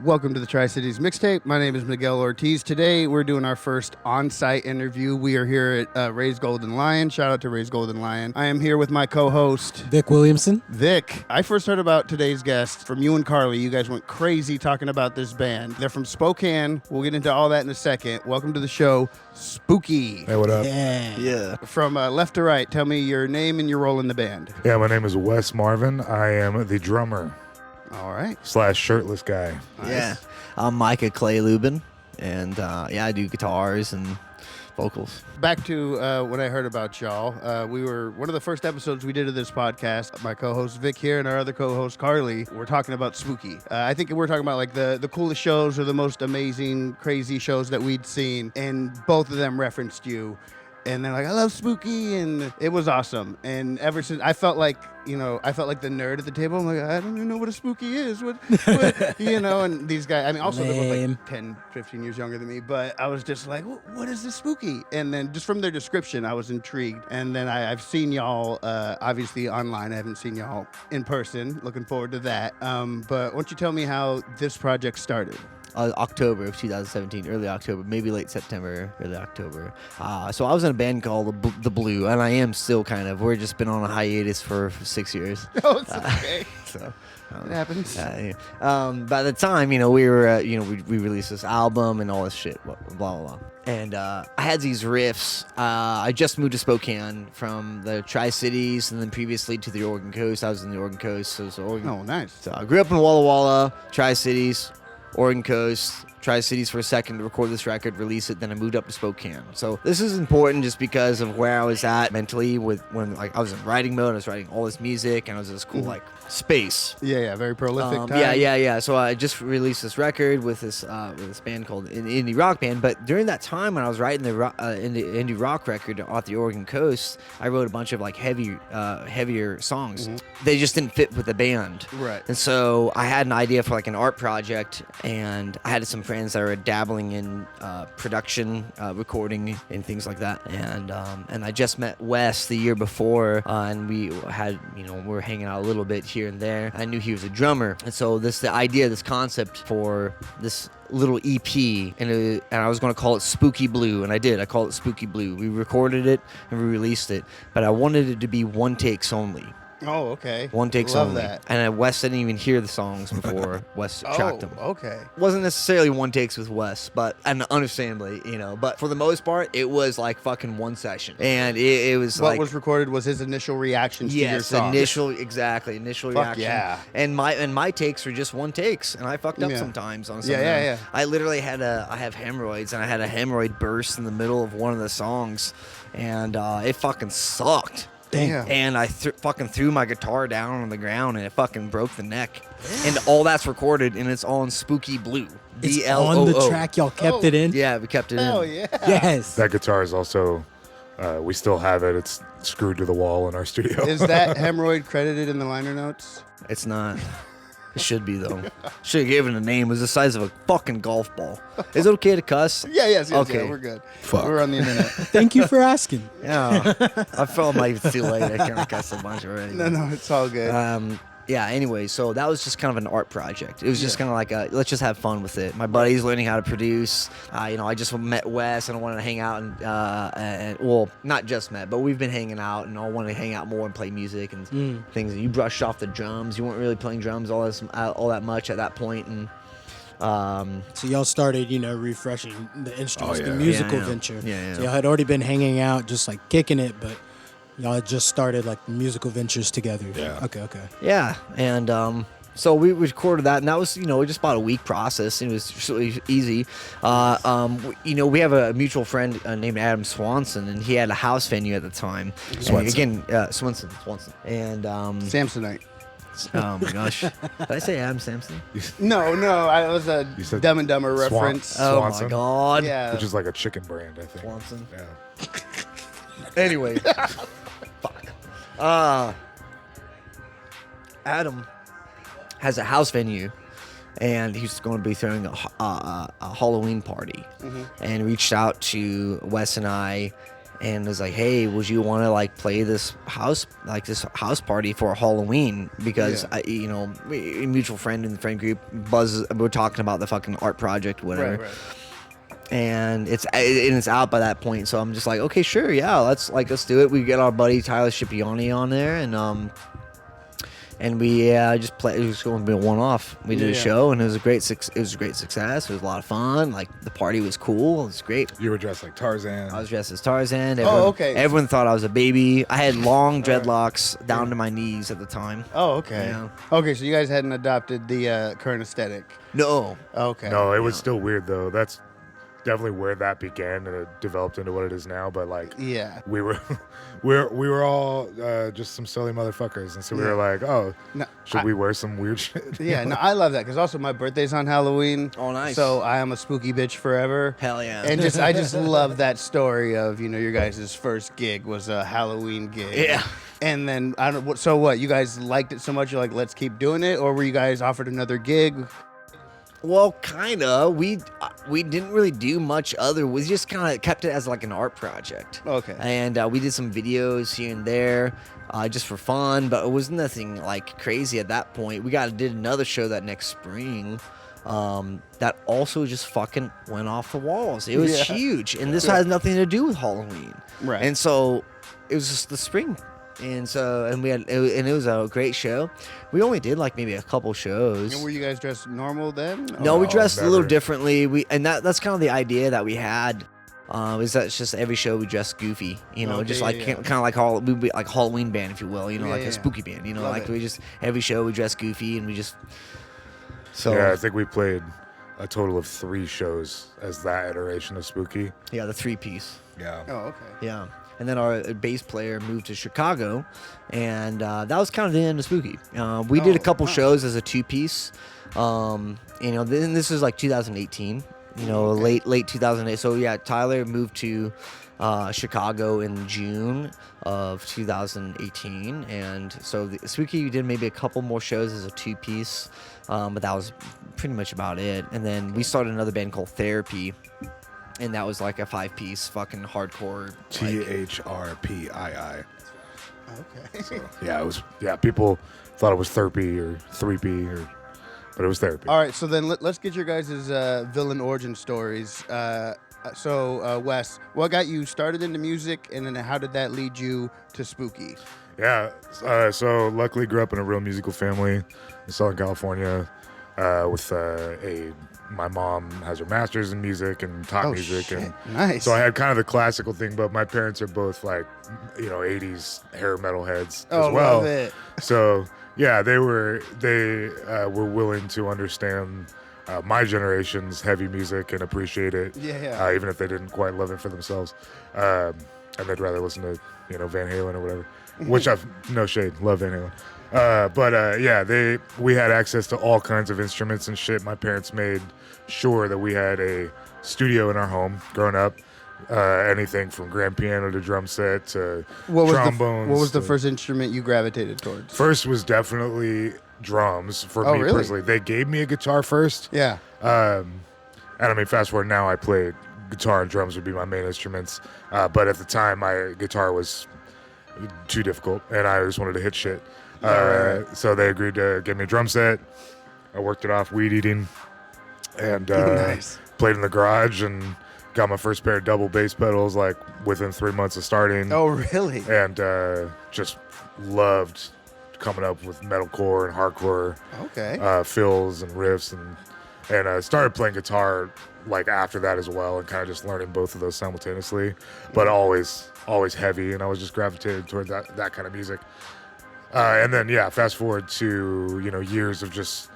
Welcome to the Tri-Cities Mixtape. My name is Miguel Ortiz. Today, we're doing our first on-site interview. We are here at Ray's Golden Lion. Shout out to Ray's Golden Lion. I am here with my co-host, Vic Williamson. Vic. I first heard about today's guest from you and Carly. You guys went crazy talking about this band. They're from Spokane. We'll get into all that in a second. Welcome to the show, Spooky. Hey, what up? Yeah. From left to right, tell me your name and your role in the band. Yeah, my name is Wes Marvin. I am the drummer All right. / shirtless guy. Nice. Yeah, I'm Micah Clay Lubin, and I do guitars and vocals. Back to what I heard about y'all. We were one of the first episodes we did of this podcast. My co-host Vic here and our other co-host Carly. We're talking about Spooky. I think we're talking about like the coolest shows or the most amazing, crazy shows that we'd seen, and both of them referenced you. And they're like, I love Spooky, and it was awesome. And ever since, I felt like the nerd at the table. I'm like, I don't even know what a Spooky is. What and these guys, I mean, also they're both like 10, 15 years younger than me, but I was just like, what is this Spooky? And then just from their description, I was intrigued. And then I've seen y'all, obviously online. I haven't seen y'all in person. Looking forward to that. But why don't you tell me how this project started? October of 2017, early October, maybe late September, early October. So I was in a band called The Blue, and I am still kind of. We've just been on a hiatus for 6 years. Oh, it's okay. So It happens. by the time, we were, we released this album and all this shit, blah, blah, blah. And I had these riffs. I just moved to Spokane from the Tri-Cities and then previously to the Oregon coast. I was in the Oregon coast. So Oregon. Oh, nice. So I grew up in Walla Walla, Tri-Cities, Oregon coast, Tri-Cities for a second to record this record, release it, then I moved up to Spokane. So this is important just because of where I was at mentally when I was in writing mode. I was writing all this music and I was in this cool space. Yeah, very prolific time. Yeah. So I just released this record with this band called an indie rock band. But during that time when I was writing the indie rock record off the Oregon coast, I wrote a bunch of like heavier songs. Mm-hmm. They just didn't fit with the band. Right. And so I had an idea for like an art project, and I had some friends that were dabbling in production, recording, and things like that. And I just met Wes the year before, and we had we were hanging out a little bit here and there. I knew he was a drummer, and so this concept for this little EP, and I was going to call it Spooky Blue, and I did. I called it Spooky Blue. We recorded it and we released it, but I wanted it to be one takes only. Oh, okay. One takes Love only. that. And Wes didn't even hear the songs before Wes tracked them. Okay. Wasn't necessarily one takes with Wes, and understandably, but for the most part, it was like fucking one session. And it was what like... was recorded was his initial reactions to your song. initial Fuck reaction. Yeah. And my takes were just one takes, and I fucked up sometimes on some of them. Yeah. I literally I have hemorrhoids, and I had a hemorrhoid burst in the middle of one of the songs, and it fucking sucked. Damn. And I fucking threw my guitar down on the ground, and it fucking broke the neck. And all that's recorded, and it's all in Spooky Blue. It's BLOO. on the track. Y'all kept it in? Yeah, we kept it Hell in. yeah. Yes. That guitar is also, we still have it. It's screwed to the wall in our studio. Is that hemorrhoid credited in the liner notes? It's not. It should be, though. Should have given it a name. It was the size of a fucking golf ball. Is it okay to cuss? Yes, Okay. yeah, we're good. Fuck. We're on the internet. Thank you for asking. Yeah. I felt like it's too late. I kind of cussed a bunch already. No, it's all good. Yeah, anyway, so that was just kind of an art project. It was just kind of like let's just have fun with it. My buddy's learning how to produce. I just met Wes, and I wanted to hang out and well, not just met, but we've been hanging out, and I wanted to hang out more and play music and things. You brushed off the drums. You weren't really playing drums all that much at that point, and So y'all started, refreshing the instruments, Oh, the yeah. musical Yeah, venture. Yeah. So y'all had already been hanging out, just like kicking it, but y'all had just started like the musical ventures together. Yeah. Okay. Yeah, and so we recorded that, and that was, just about a week process. And it was really easy. We have a mutual friend named Adam Swanson, and he had a house venue at the time. Swanson. Swanson. And Samsonite. oh my gosh, did I say Adam Sampson? No, I was a You said Dumb and Dumber Swan- reference. Oh Swanson? my god. Yeah. which is like a chicken brand, I think. Swanson. Yeah. Anyway, fuck. Adam has a house venue, and he's going to be throwing a Halloween party, and reached out to Wes and I, and was like, "Hey, would you want to like play this house party for Halloween?" Because Yeah. a mutual friend in the friend group, Buzz, we're talking about the fucking art project, whatever. Right. And it's out by that point, so I'm just like, okay, sure, yeah, let's do it. We get our buddy Tyler Scipione on there, and we just play. It was going to be a one-off. We did a show, and it was a great success. It was a lot of fun. Like, the party was cool. It was great. You were dressed like Tarzan. I was dressed as Tarzan. Okay. Everyone thought I was a baby. I had long dreadlocks down to my knees at the time. Oh, okay. Yeah. Okay, so you guys hadn't adopted the current aesthetic. No. Okay. No, it was still weird though. That's definitely where that began, and it developed into what it is now. But like, Yeah. we were all just some silly motherfuckers, and so we were like, oh, No, should we wear some weird shit? Yeah, no, I love that because also my birthday's on Halloween. Oh, nice. So I am a spooky bitch forever. Hell yeah. And I just love that story of your guys' first gig was a Halloween gig. Yeah. And then so what? You guys liked it so much you're like, let's keep doing it, or were you guys offered another gig? Well, kinda. We didn't really do much other. We just kind of kept it as like an art project. Okay. And we did some videos here and there, just for fun. But it was nothing like crazy at that point. We did another show that next spring, that also just fucking went off the walls. It was huge, and this has nothing to do with Halloween. Right. And so it was just the spring. And it was a great show. We only did like maybe a couple shows. And were you guys dressed normal then? No, we Oh, dressed a little never. differently. That's kind of the idea that we had. Is that it's just every show we dress goofy, Okay, just yeah, like yeah. kind of like we'd be like Halloween band, if you will, Yeah, like yeah. a spooky band, Love like it. we just every show we dress goofy and we just. So Yeah, I think we played a total of 3 shows as that iteration of Spooky. yeah, the 3-piece. Yeah. Oh, okay. Yeah. And then our bass player moved to Chicago, and that was kind of the end of Spooky. We did a couple shows as a 2-piece. Then this was like 2018, late 2008. So yeah, Tyler moved to Chicago in June of 2018, and so Spooky did maybe a couple more shows as a 2-piece, but that was pretty much about it. And then we started another band called Therapy. And that was like a 5-piece fucking hardcore. THRPII. Okay. So yeah, it was. Yeah, people thought it was Therapy or 3P but it was Therapy. All right, so then let's get your guys' villain origin stories. So Wes, what got you started into music, and then how did that lead you to Spooky? Yeah. So luckily grew up in a real musical family in Southern California. My mom has her master's in music and taught music, shit. and Nice. so I had kind of the classical thing. But my parents are both like, 80s hair metal heads Oh, as well. love it. So yeah, they were willing to understand my generation's heavy music and appreciate it. Yeah. Even if they didn't quite love it for themselves, and they'd rather listen to Van Halen or whatever. Which I've no shade, love Van Halen. We had access to all kinds of instruments and shit. My parents made sure that we had a studio in our home growing up. Anything from grand piano to drum set to trombones. What was the first instrument you gravitated towards? First was definitely drums for me really? personally. They gave me a guitar first. Yeah. And I mean, fast forward now, I play guitar and drums would be my main instruments. But at the time, my guitar was too difficult, and I just wanted to hit shit. Right. So they agreed to give me a drum set. I worked it off weed eating, and Nice. played in the garage, and got my first pair of double bass pedals like within 3 months of starting. Oh, really? And just loved coming up with metalcore and hardcore Okay. fills and riffs, and started playing guitar like after that as well, and kind of just learning both of those simultaneously, but always heavy, and I was just gravitated toward that kind of music. And then fast forward to years of just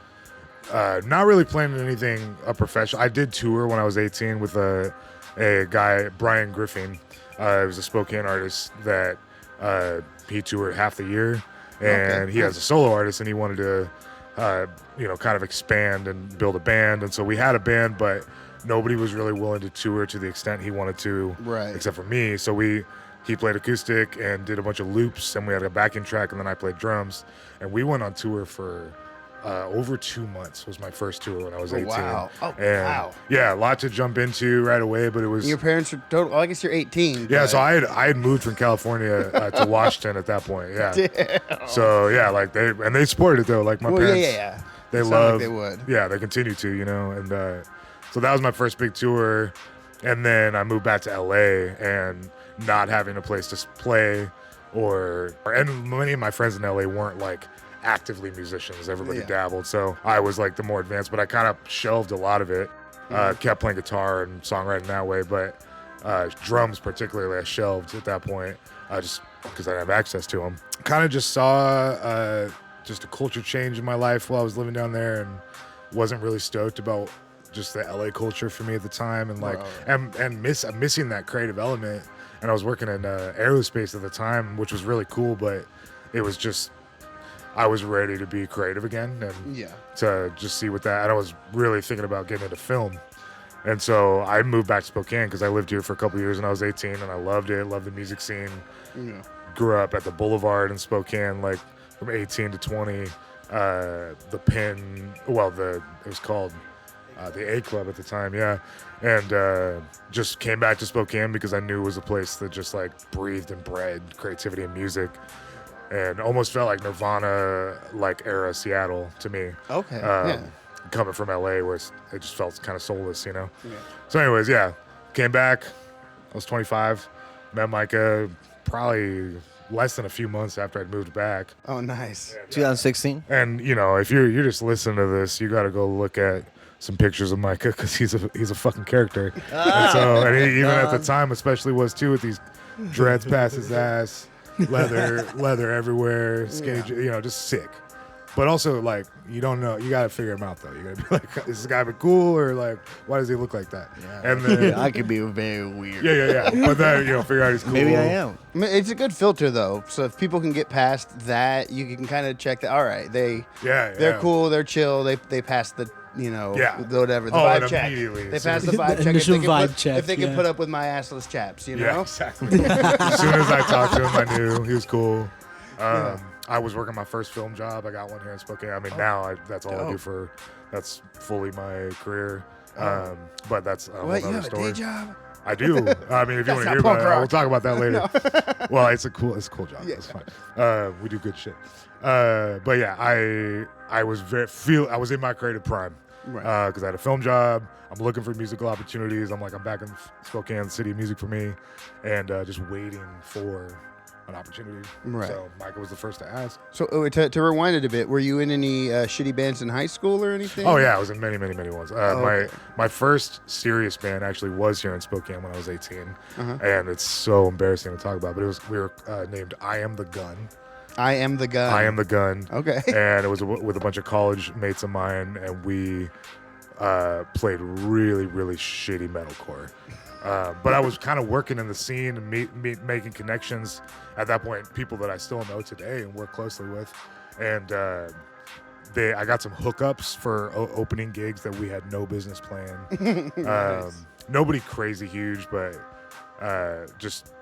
not really playing anything professional. I did tour when I was 18 with a guy, Brian Griffin. He was a Spokane artist that he toured half the year, and he has a solo artist, and he wanted to kind of expand and build a band. And so we had a band, but nobody was really willing to tour to the extent he wanted to, Right. except for me. So he played acoustic and did a bunch of loops, and we had a backing track, and then I played drums. And we went on tour for over 2 months was my first tour when I was 18. Wow. Oh, and wow. Yeah, a lot to jump into right away, but it was... Your parents are total... Well, I guess you're 18. Yeah, but... so I had moved from California to Washington at that point, yeah. Damn. So, yeah, like they supported it, though. Like, my parents... Yeah. They Sound love... like they would. Yeah, they continue to, you know, and so that was my first big tour, and then I moved back to LA, and not having a place to play, and many of my friends in LA weren't, like, actively musicians. Everybody dabbled, so I was like the more advanced, but I kind of shelved a lot of it. Kept playing guitar and songwriting that way, but drums particularly I shelved at that point, just because I didn't have access to them. Kind of just saw just a culture change in my life while I was living down there, and wasn't really stoked about just the LA culture for me at the time, and like I'm missing that creative element. And I was working in aerospace at the time, which was really cool, but it was just, I was ready to be creative again, and to just see what that, and I was really thinking about getting into film. And so I moved back to Spokane because I lived here for a couple years when I was 18, and I loved it, loved the music scene. Grew up at the Boulevard in Spokane, like from 18 to 20. The Pin, well, it was called the A Club at the time, and just came back to Spokane because I knew it was a place that just like breathed and bred creativity and music. And almost felt like Nirvana, like era Seattle to me. Okay. Coming from LA, where it just felt kind of soulless, you know. So, anyways, came back. I was 25. Met Micah probably less than a few months after I'd moved back. Oh, nice. 2016. And you know, if you're just listening to this, you got to go look at some pictures of Micah because he's a fucking character. And he, even at the time, especially was too, with these dreads past his ass. leather everywhere, skinny, you know, just sick. But also, like, you don't know, you gotta figure him out though. You gotta be like, is this guy been cool, or like, why does he look like that? And then I could be very weird. Yeah. But then, you know, figure out he's cool. Maybe I am. I mean, it's a good filter though. So if people can get past that, you can kind of check that. All right, they're cool, they're chill, they pass the, you know, whatever, the vibe check. They pass the vibe check. Initial vibe check. If they can put up with my assless chaps, you know? Yeah, exactly. As soon as I talked to him, I knew he was cool. I was working my first film job. I got one here in Spokane. I mean, now that's all I do that's fully my career. But that's a whole What, you other have story. a day job? I do. I mean, if you want to hear about it, we'll talk about that later. Well, it's a cool job. Yeah. That's fine. We do good shit. But yeah, I was I was in my creative prime. Right. Because I had a film job. I'm looking for musical opportunities. I'm back in Spokane, city of music for me, and just waiting for an opportunity. Right. So Michael was the first to ask. So to rewind it a bit, were you in any shitty bands in high school or anything? Oh yeah, I was in many ones. My first serious band actually was here in Spokane when I was 18, and it's so embarrassing to talk about. But we were named I Am the Gun. I Am the Gun. I Am the Gun. Okay. And it was with a bunch of college mates of mine, and we played really shitty metalcore. But I was kind of working in the scene and making connections at that point, people that I still know today and work closely with. And I got some hookups for opening gigs that we had no business playing. Nice. Nobody crazy huge, but just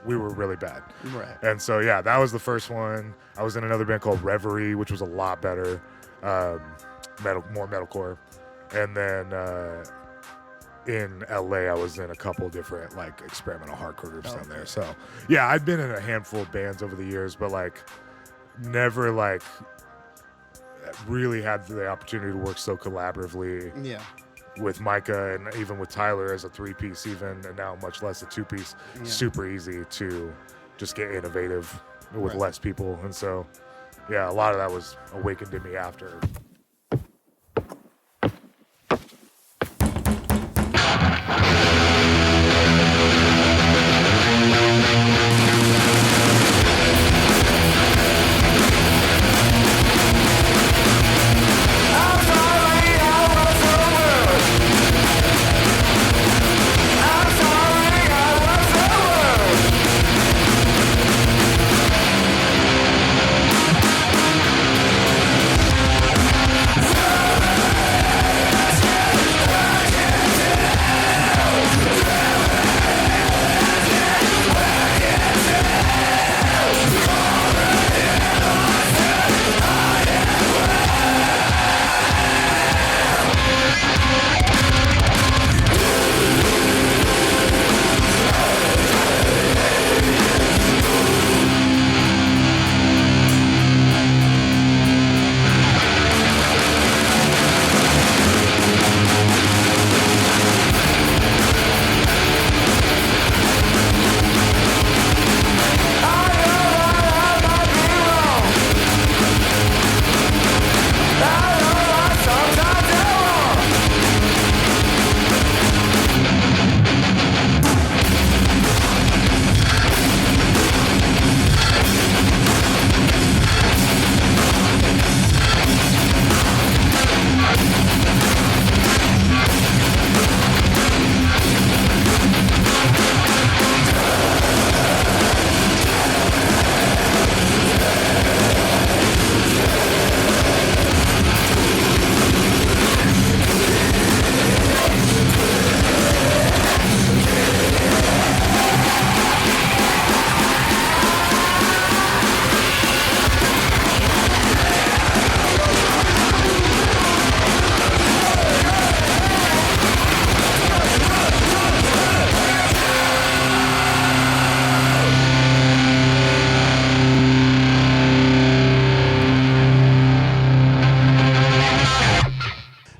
we were really bad. Right. And so, yeah, that was the first one. I was in another band called Reverie, which was a lot better, more metalcore. And then in LA, I was in a couple different like experimental hardcore groups down there. So yeah, I'd been in a handful of bands over the years, but like never like really had the opportunity to work so collaboratively. Yeah. With Micah and even with Tyler as a 3-piece even, and now much less a 2-piece. Super easy to just get innovative with less people. And so, yeah, a lot of that was awakened in me after.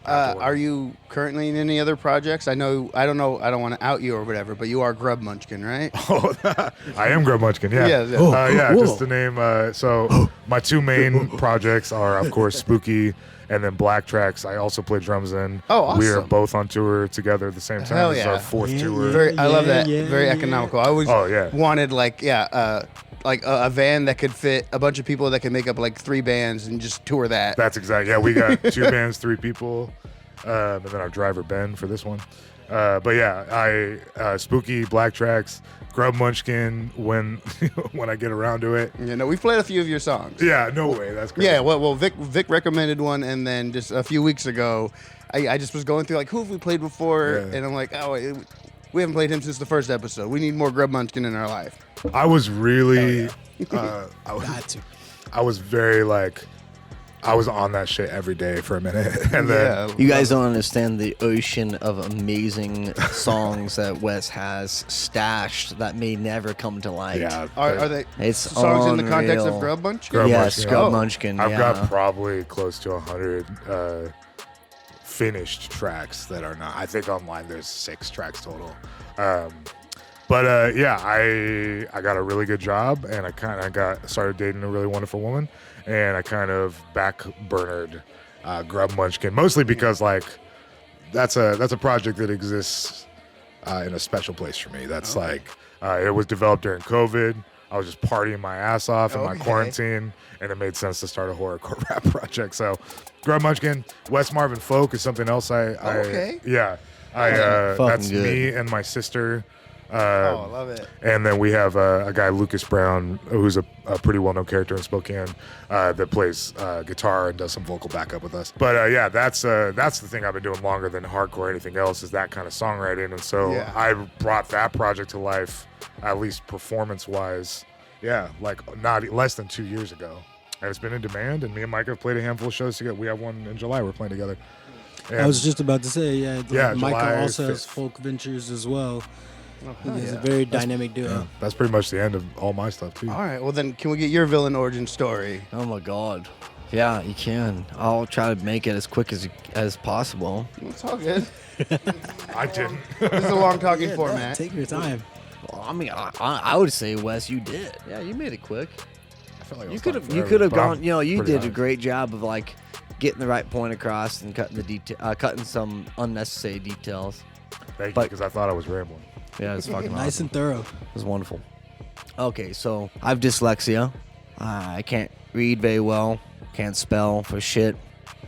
Are you currently in any other projects? I don't want to out you or whatever, but you are Grub Munchkin, right? Oh, I am Grub Munchkin, yeah. Yeah. Just to name, so my two main projects are, of course, Spooky and then Black Tracks. I also play drums in. Oh, awesome. We are both on tour together at the same time. Hell This is yeah. our fourth tour. I love that. Very economical. I always wanted like a van that could fit a bunch of people that could make up like 3 bands and just tour that. That's exactly. Yeah, we got 2 bands, 3 people, and then our driver Ben for this one. But yeah, I Spooky, Black Tracks, Grub Munchkin when when I get around to it. Yeah, no, we've played a few of your songs. Yeah, no way, that's crazy. Yeah, well, Vic recommended one, and then just a few weeks ago, I just was going through like who have we played before, and I'm like, we haven't played him since the first episode. We need more Grub Munchkin in our life. I was really, I was very like, I was on that shit every day for a minute, and then you guys don't understand the ocean of amazing songs that Wes has stashed that may never come to light. Yeah, are they it's songs unreal. in the context of Grub Munchkin? Yes, Munchkin. Grub Munchkin. I've got probably close to 100 finished tracks that are not. I think online there's 6 tracks total. But yeah, I got a really good job, and I kind of started dating a really wonderful woman, and I kind of backburnered Grub Munchkin, mostly because like that's a project that exists in a special place for me. That's like it was developed during COVID. I was just partying my ass off in my quarantine, and it made sense to start a horrorcore rap project. So Grub Munchkin, West Marvin Folk is something else. That's good. me and my sister. I love it. And then we have a guy, Lucas Brown, who's a pretty well-known character in Spokane, that plays guitar and does some vocal backup with us. But yeah, that's the thing I've been doing longer than hardcore or anything else, is that kind of songwriting. And so I brought that project to life, at least performance-wise, like not less than 2 years ago. And it's been in demand, and me and Mike have played a handful of shows together. We have one in July we're playing together. And I was just about to say, Michael July also has 5th. folk ventures as well. He's yeah. a very dynamic duo. Yeah, that's pretty much the end of all my stuff, too. All right, well then, can we get your villain origin story? Oh my God. Yeah, you can. I'll try to make it as quick as possible. It's all good. I didn't. This is a long talking format. Take your time. Well, I mean, I would say, Wes, you did. Yeah, you made it quick. I felt like I You was could talking have. You forever, could have but I'm gone. You know, you pretty did a honest. great job of like getting the right point across and cutting some unnecessary details. Thank you, But- because I thought I was rambling. Yeah, it's fucking Nice awesome. and thorough. It was wonderful. Okay, so I have dyslexia. I can't read very well. Can't spell for shit.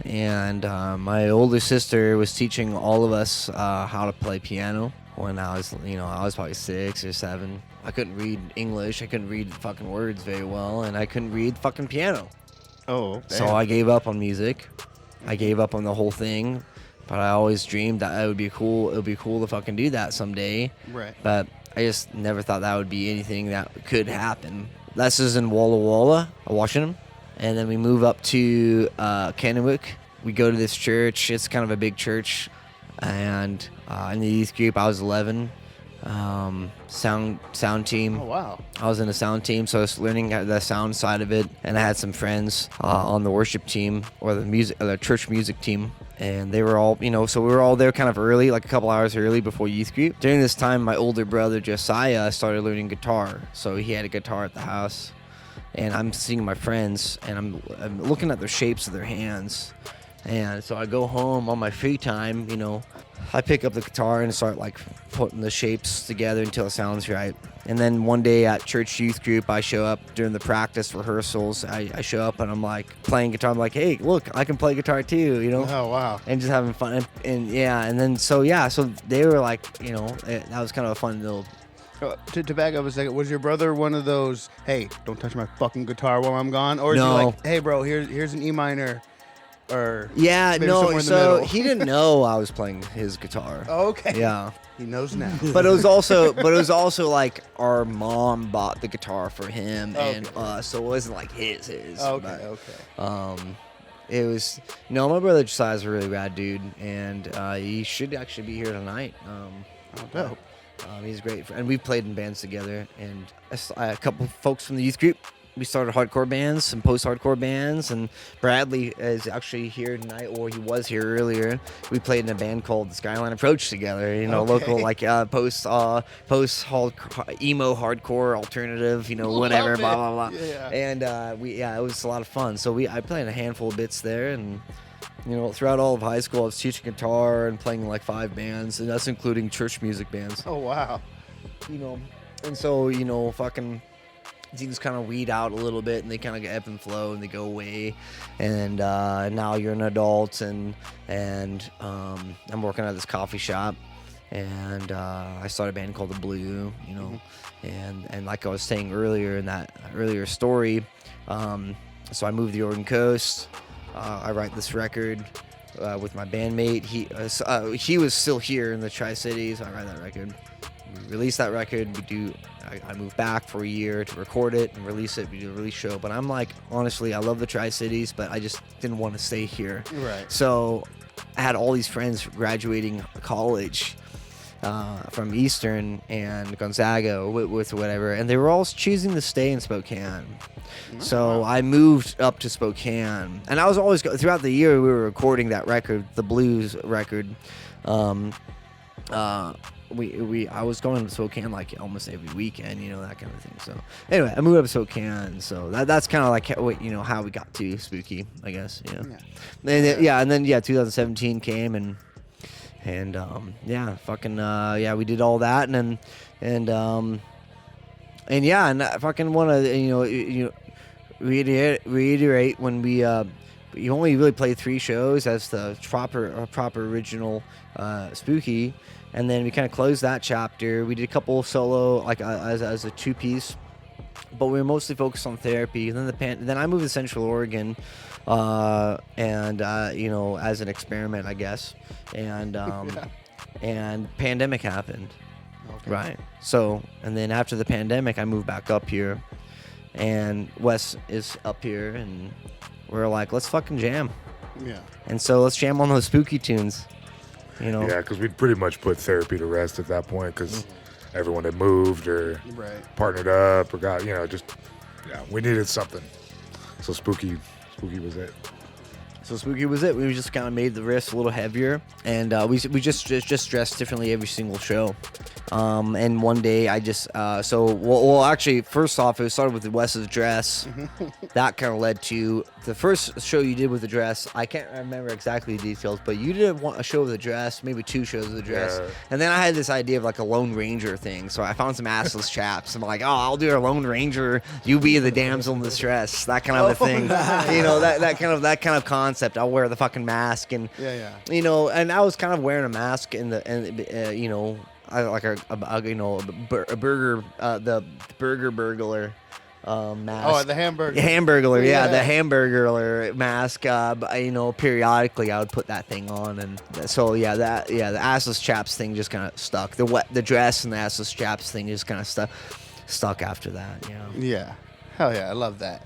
And my older sister was teaching all of us how to play piano when I was probably 6 or 7. I couldn't read English. I couldn't read fucking words very well, and I couldn't read fucking piano. Oh, So I gave up on music. I gave up on the whole thing. But I always dreamed that it would be cool to fucking do that someday. Right. But I just never thought that would be anything that could happen. This is in Walla Walla, Washington. And then we move up to Kennewick. We go to this church. It's kind of a big church. And in the youth group, I was 11. Sound team. Oh, wow. I was in the sound team, so I was learning the sound side of it. And I had some friends on the worship team or the church music team. And they were all, so we were all there kind of early, like a couple hours early before youth group. During this time, my older brother, Josiah, started learning guitar. So he had a guitar at the house. And I'm seeing my friends, and I'm looking at the shapes of their hands. And so I go home on my free time, I pick up the guitar and start like putting the shapes together until it sounds right. And then one day at church youth group, I show up during the practice rehearsals. I show up and I'm like playing guitar. I'm like, hey, look, I can play guitar too, Oh, wow. and just having fun. And so they were like, that was kind of a fun little. To back up a second, was your brother one of those, hey, don't touch my fucking guitar while I'm gone? Or is No. he like, hey, bro, here's an E minor? Or Yeah, maybe no, somewhere in the so middle? he didn't know I was playing his guitar. Oh, okay. Yeah. He knows now. But it was also like our mom bought the guitar for him and us, so it wasn't like his. Okay. It was my brother Josiah's a really rad dude, and he should actually be here tonight. Dope. He's great, and we've played in bands together, and a couple folks from the youth group we started hardcore bands, some post-hardcore bands, and Bradley is actually here tonight, or he was here earlier. We played in a band called the Skyline Approach together, you know, local like post emo hardcore alternative, you know, whatever, blah blah blah. Yeah. And it was a lot of fun. So I played in a handful of bits there, and you know, throughout all of high school, I was teaching guitar and playing in like 5 bands, and that's including church music bands. Oh wow. You know, and so, you know, fucking things kind of weed out a little bit, and they kind of ebb and flow, and they go away. And now you're an adult, and I'm working at this coffee shop, and I started a band called The Blue, you know, and like I was saying earlier in that earlier story, so I moved to the Oregon coast. I write this record with my bandmate. He was still here in the Tri-Cities. I write that record. We release that record. I moved back for a year to record it and release it. We do a release show. But I'm like, honestly, I love the Tri-Cities, but I just didn't want to stay here. Right. So I had all these friends graduating college from Eastern and Gonzaga with whatever, and they were all choosing to stay in Spokane. So I moved up to Spokane, and I was always throughout the year we were recording that record, the blues record. I was going to Spokane like almost every weekend, you know, that kind of thing. So anyway, I moved up to Spokane. So that's kind of like how we got to Spooky, I guess. You know? And then 2017 came and we did all that, and I fucking want to reiterate when we only really played 3 shows as the proper original Spooky, and then we kind of closed that chapter. We did a couple solo like as a 2-piece, but we were mostly focused on therapy. And then I moved to Central Oregon, as an experiment, I guess, and pandemic happened. Okay. Right. So, and then after the pandemic, I moved back up here, and Wes is up here, and we're like, let's fucking jam. Yeah. And so let's jam on those spooky tunes, you know? Yeah, because we'd pretty much put therapy to rest at that point, because everyone had moved or partnered up or got, we needed something. So Spooky was it. So Spooky was it. We just kind of made the riffs a little heavier, and we just dressed differently every single show. And one day I just actually, first off, it started with Wes's dress. That kind of led to the first show you did with the dress. I can't remember exactly the details, but you did a show with a dress, maybe 2 shows with a dress. Yeah. And then I had this idea of like a Lone Ranger thing. So I found some assless chaps. I'm like, I'll do a Lone Ranger. You be the damsel in distress. That kind of a thing. Nice. You know, that kind of concept. I'll wear the fucking mask and you know, and I was kind of wearing a mask I like a burger, the burger burglar mask. Oh, the hamburger. Hamburglar, yeah, the hamburger mask. Periodically I would put that thing on, and so the assless chaps thing just kind of stuck. The dress and the assless chaps thing just kind of stuck after that. You know? Yeah, hell yeah, I love that.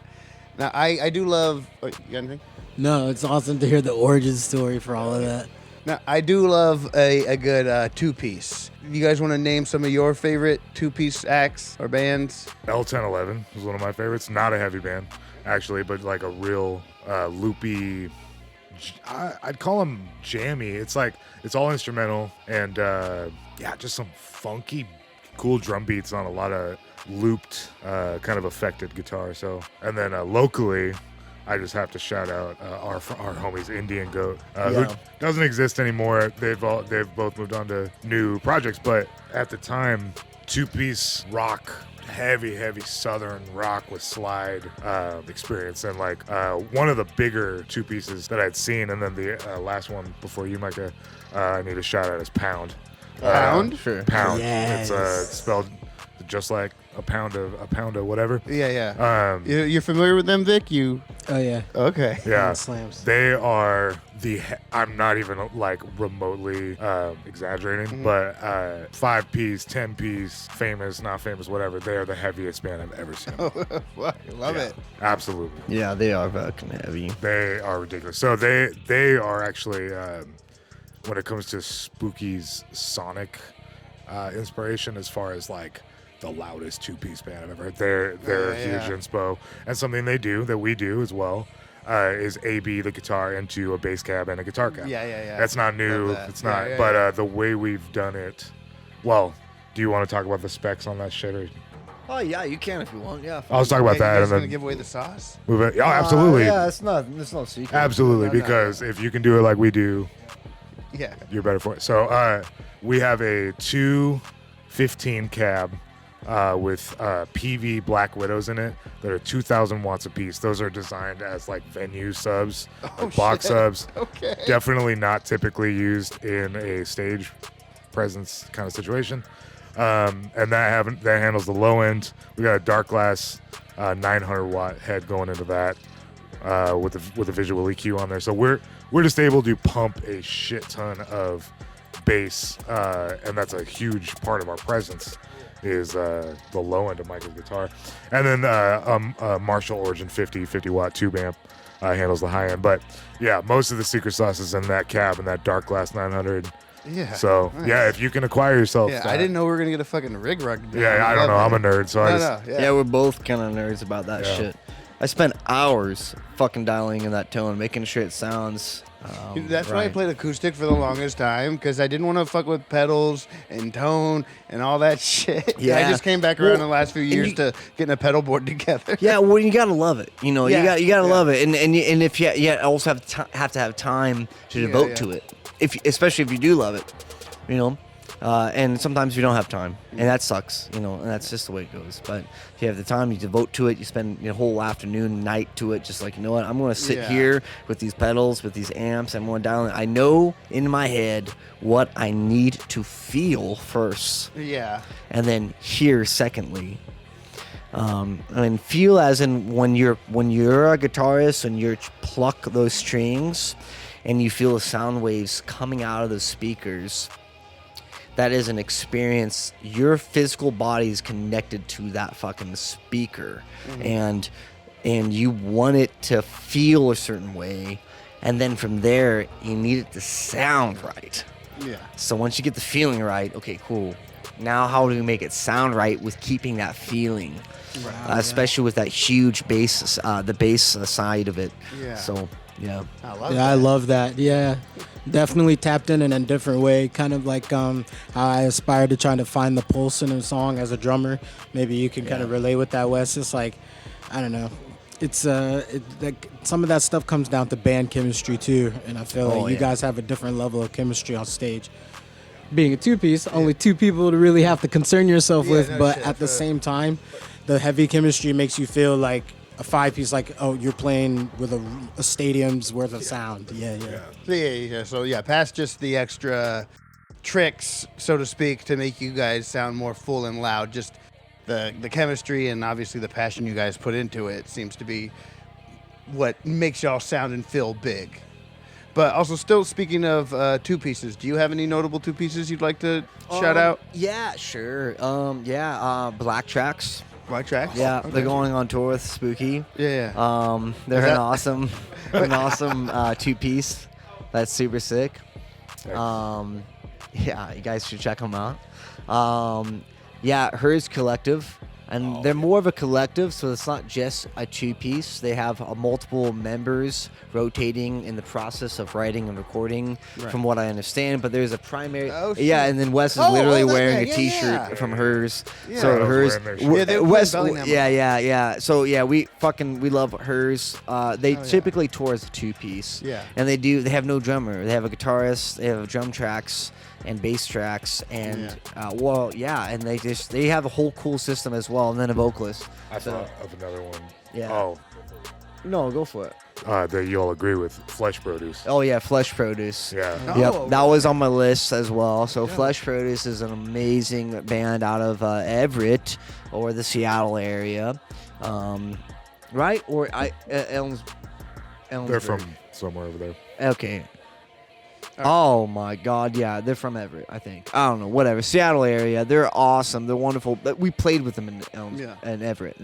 Now I do love. Wait, you got anything? No, it's awesome to hear the origin story for all of that. Now, I do love a good 2-piece. You guys want to name some of your favorite 2-piece acts or bands? L1011 was one of my favorites. Not a heavy band, actually, but like a real loopy, I'd call them jammy. It's like, it's all instrumental and, just some funky, cool drum beats on a lot of looped, kind of affected guitar. So, and then locally, I just have to shout out our homies Indian Goat, who doesn't exist anymore. They've both moved on to new projects, but at the time, 2-piece rock, heavy southern rock with slide experience, and like one of the bigger 2-pieces that I'd seen, and then the last one before you, Micah, I need a shout out is Pound. Pound? Sure. Pound. Yes. It's spelled just like a pound of whatever. Yeah. You're familiar with them, Vic? Oh yeah. Okay. Yeah. Slams. They are I'm not even like remotely exaggerating, but 5-piece, 10-piece, famous, not famous, whatever. They are the heaviest band I've ever seen. I love it. Absolutely. Yeah, they are fucking heavy. They are ridiculous. So they are actually when it comes to Spooky's sonic inspiration, as far as like the loudest two-piece band I've ever heard. They're huge inspo, and something they do that we do as well is AB the guitar into a bass cab and a guitar cab. Yeah. That's not new. That. It's not. Yeah, but the way we've done it, well, do you want to talk about the specs on that shit? Or? Oh yeah, you can if you want. Yeah. I was talking about You that, guys and gonna then give away the sauce? move it. Oh, absolutely. Yeah, it's no secret. Absolutely, No. because if you can do it like we do, Yeah. you're better for it. So we have a 215 cab with PV Black Widows in it that are 2,000 watts a piece. Those are designed as like venue subs, like box subs. Okay. Definitely not typically used in a stage presence kind of situation. And that handles the low end. We got a dark glass 900 watt head going into that with a visual EQ on there. So we're just able to pump a shit ton of bass, and that's a huge part of our presence. Is the low end of Michael's guitar, and then Marshall Origin 50 watt tube amp handles the high end. But yeah, most of the secret sauce is in that cab and that dark glass 900. Yeah. So nice. yeah, if you can acquire yourself, Yeah, I didn't know we were gonna get a fucking rig rug. Yeah, I don't know. I'm a nerd, so Yeah, we're both kind of nerds about that shit. I spent hours fucking dialing in that tone, making sure it sounds. That's why I played acoustic for the longest time, because I didn't want to fuck with pedals and tone and all that shit. Yeah. I just came back around Well, in the last few years to getting a pedal board together. Yeah, well, you gotta love it. You know, Yeah, you gotta yeah. love it, and if you also have to have time to devote to it. Especially if you do love it, you know. And sometimes you don't have time, and that sucks, you know, and that's just the way it goes. But if you have the time, you devote to it, you spend your whole afternoon, night to it, just like, you know what, I'm going to sit here with these pedals, with these amps, I'm going to dial in. I know in my head what I need to feel first, Yeah. and then hear secondly. I mean, feel as in when you're a guitarist and you pluck those strings, and you feel the sound waves coming out of the speakers. That is an experience. Your physical body is connected to that fucking speaker, and you want it to feel a certain way, and then from there you need it to sound right. Yeah. So once you get the feeling right, okay, cool. Now how do we make it sound right with keeping that feeling, especially with that huge bass, the bass side of it. Yeah. So yeah. I love that. Yeah, definitely tapped in a different way. Kind of like how I aspire to trying to find the pulse in a song as a drummer. Maybe you can kind of relate with that, Wes. It's like, I don't know. It's like some of that stuff comes down to band chemistry too, and I feel like you guys have a different level of chemistry on stage. Being a two-piece, only two people to really have to concern yourself with, but at the same time, the heavy chemistry makes you feel like a five-piece, like, oh, you're playing with a stadium's worth of sound. Yeah. So past just the extra tricks, so to speak, to make you guys sound more full and loud, just the chemistry and obviously the passion you guys put into it seems to be what makes y'all sound and feel big. But also, still speaking of two pieces, do you have any notable two pieces you'd like to shout out? Yeah, sure. Black Tracks. Black Tracks? Yeah, Okay. they're going on tour with Spooky. Yeah. They're an awesome two-piece. That's super sick. Yeah, you guys should check them out. Hers Collective. And they're more of a collective, so it's not just a two-piece. They have multiple members rotating in the process of writing and recording, from what I understand. But there's a primary... Oh, shit. Yeah, and then Wes is literally wearing a T-shirt yeah. from Hers. Yeah. So I was Hers... wearing their shit. they were Wes, playing Bellingham. yeah. So yeah, we love Hers. They typically tour as a two-piece. Yeah. And they have no drummer. They have a guitarist, they have drum tracks and bass tracks, and and they have a whole cool system as well, and then a vocalist. I thought of another one. Yeah. Oh, No, go for it. that you all agree with, Flesh Produce. Oh yeah, Flesh Produce. Yeah. Yep, that was on my list as well. So Flesh Produce is an amazing band out of Everett or the Seattle area, right? Or Elms. They're from somewhere over there. Okay. Oh my God, yeah, they're from Everett, I think. I don't know, whatever. Seattle area, they're awesome, they're wonderful. But we played with them in Elms and Everett,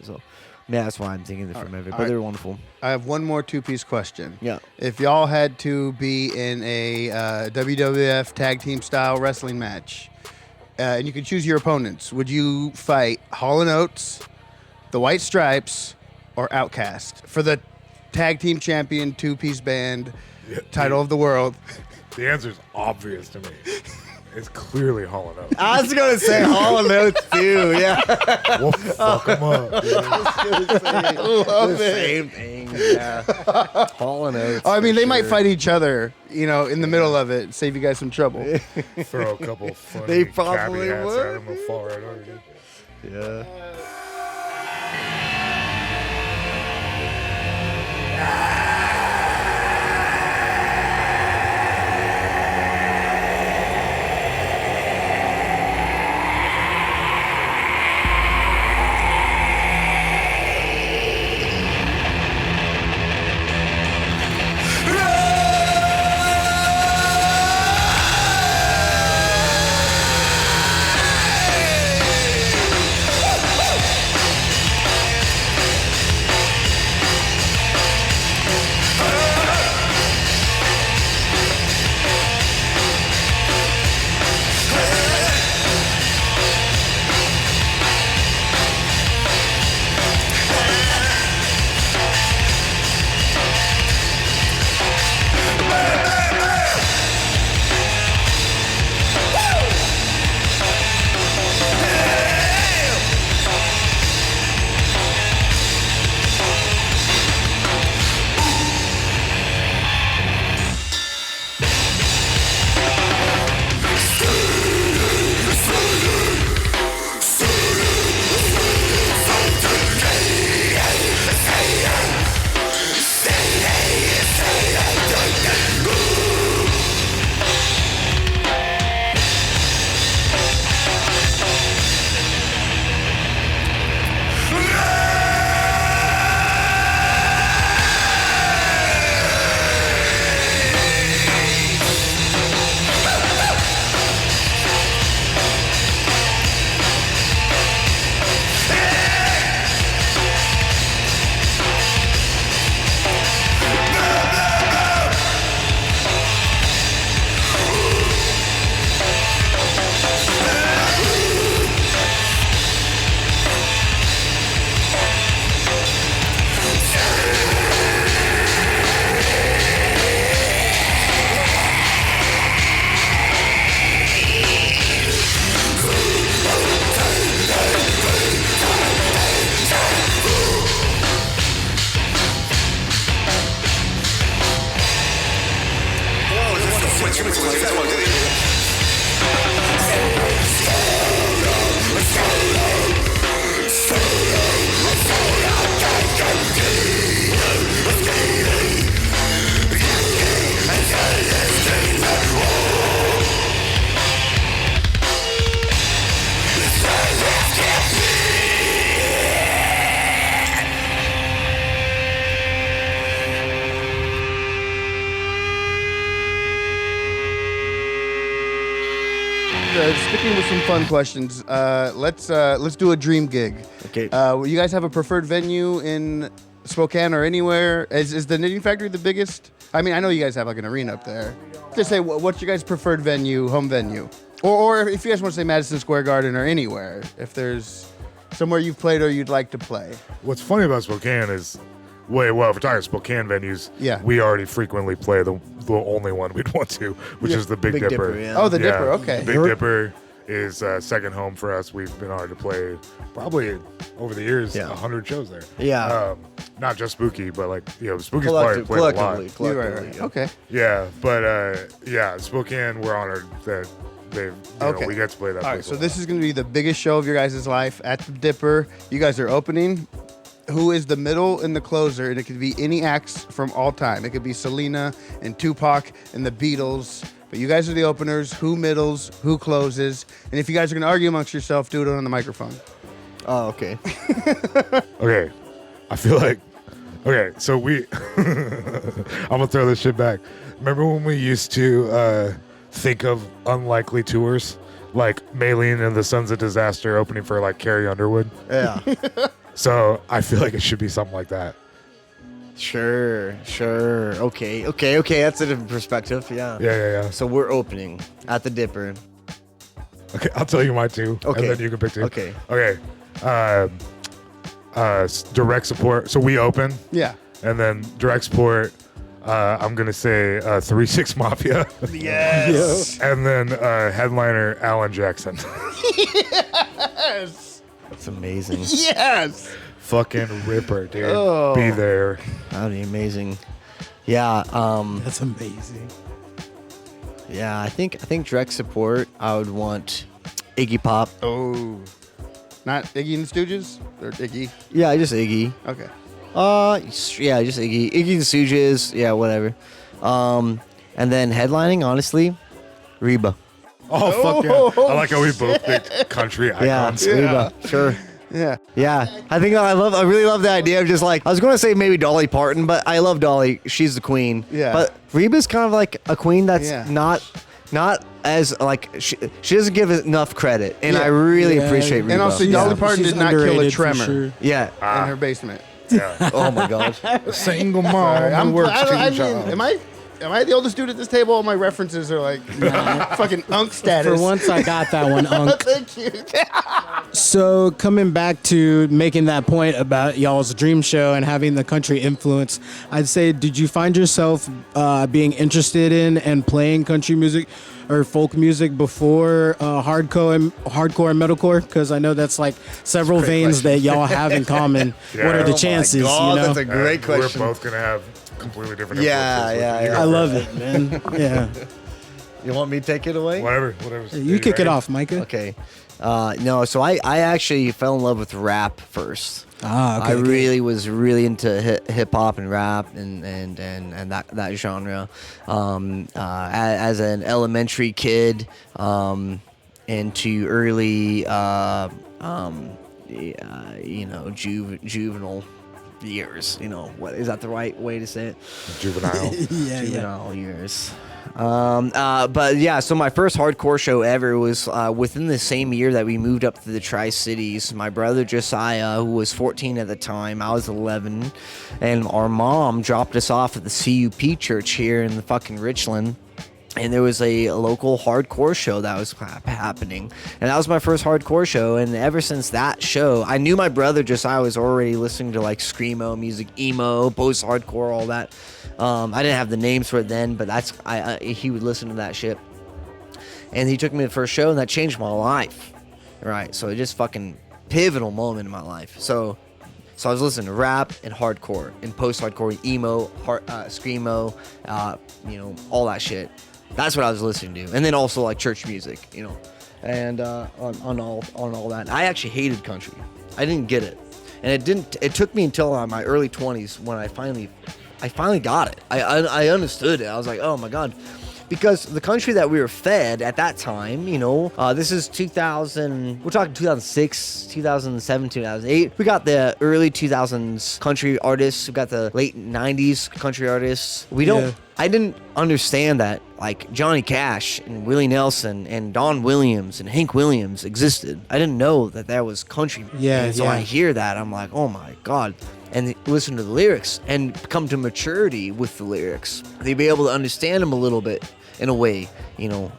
so yeah, that's why I'm thinking they're from Everett. But they're wonderful. I have one more two-piece question. Yeah. If y'all had to be in a WWF tag team style wrestling match, and you can choose your opponents. Would you fight Hall & Oates, the White Stripes, or Outkast for the tag team champion 2-piece band title of the world? The answer is obvious to me. It's clearly Hall & Oates. I was gonna say Hall & Oates too. Yeah. We'll fuck them up. Dude. Love it. Same thing. Yeah. Hall & Oates. Oh, I mean, for they might sure. fight each other, in the middle of it, save you guys some trouble. Throw a couple funny They cabbie probably hats would. at him. They'll fall right over you. Yeah. Sticking with some fun questions, let's do a dream gig. Okay. You guys have a preferred venue in Spokane or anywhere? Is the Knitting Factory the biggest? I mean, I know you guys have like an arena up there. Just say what's your guys' preferred venue, home venue, or if you guys want to say Madison Square Garden or anywhere, if there's somewhere you've played or you'd like to play. What's funny about Spokane is, if we're talking Spokane venues, Yeah. we already frequently play the only one we'd want to, which is the Big, Big Dipper. Dipper, yeah. Oh, the Dipper, okay. The Big Dipper is second home for us. We've been able to play probably over the years 100 shows there. Yeah. Not just Spooky, but like Spooky's probably played a lot. Collectively, Right. yeah. Okay. Yeah, but Spokane, we're honored that we get to play that. All right, place so a this lot. is going to be the biggest show of your guys' life at the Dipper. You guys are opening. Who is the middle and the closer? And it could be any acts from all time. It could be Selena and Tupac and the Beatles. But you guys are the openers. Who middles? Who closes? And if you guys are going to argue amongst yourself, do it on the microphone. Oh, okay. Okay, I feel like so we I'm gonna throw this shit back. Remember when we used to think of unlikely tours, like Maylene and the Sons of Disaster opening for like Carrie Underwood? Yeah. So I feel like it should be something like that. Sure. Okay. That's a different perspective. Yeah. Yeah. So we're opening at the Dipper. Okay, I'll tell you my two. Okay. And then you can pick two. Okay. Okay. Direct support. So we open. Yeah. And then direct support. I'm gonna say 3-6 Mafia. Yes. And then headliner Alan Jackson. Yes. That's amazing. Yes. Fucking ripper, dude. Oh. Be there. That'd be amazing. Yeah. That's amazing. Yeah. I think direct support. I would want Iggy Pop. Oh. Not Iggy and the Stooges? Or Iggy? Yeah, just Iggy. Okay. Yeah, just Iggy. Iggy and the Stooges. Yeah, whatever. And then headlining, honestly, Reba. Oh, fuck yeah. I like how we both picked country Yeah, icons. Reba. Sure. Yeah. Yeah, I really love the idea of just like, I was going to say maybe Dolly Parton, but I love Dolly. She's the queen. Yeah. But Reba's kind of like a queen that's Yeah. not as like, she doesn't give enough credit. And Yeah. I really Yeah. appreciate Reba. And also, Dolly Parton She's did not kill a underrated for tremor sure. Yeah. in her basement. Yeah. Oh my God. A single mom Sorry, who works I two mean, jobs. am I the oldest dude at this table? All my references are like fucking unk status. For once, I got that one, Unc. Thank you. So coming back to making that point about y'all's dream show and having the country influence, I'd say, did you find yourself being interested in and playing country music or folk music before hardcore and metalcore? Because I know that's like several veins that y'all have in common. Yeah. What are Oh the my chances? God, you know, that's a great question. We're both going to have completely different Yeah, influences. yeah, You yeah. go I love first. it, man. Yeah, You want me to take it away? Whatever. you kick it off, Micah. Okay. No, so I actually fell in love with rap first. Ah, okay. I really was into hip hop and rap and that genre. As an elementary kid, into early, juvenile years. What is that the right way to say it? Juvenile. yeah. Juvenile years. But yeah, so my first hardcore show ever was within the same year that we moved up to the Tri-Cities. My brother Josiah, who was 14 at the time, I was 11, and our mom dropped us off at the CUP church here in the fucking Richland. And there was a local hardcore show that was happening. And that was my first hardcore show. And ever since that show, I knew my brother Josiah was already listening to like screamo music, emo, post-hardcore, all that. I didn't have the names for it then, but he would listen to that shit. And he took me to the first show, and that changed my life. Right? So it just fucking pivotal moment in my life. So I was listening to rap and hardcore and post-hardcore, emo, screamo, all that shit. That's what I was listening to, and then also like church music, and on all that. I actually hated country. I didn't get it, and it took me until my early 20s when I finally got it. I understood it. I was like, oh my God. Because the country that we were fed at that time, this is 2000, we're talking 2006, 2007, 2008. We got the early 2000s country artists. We got the late 90s country artists. I didn't understand that like Johnny Cash and Willie Nelson and Don Williams and Hank Williams existed. I didn't know that there was country. Yeah, And so yeah. I hear that, I'm like, oh my God. And listen to the lyrics and come to maturity with the lyrics. They'd be able to understand them a little bit in a way,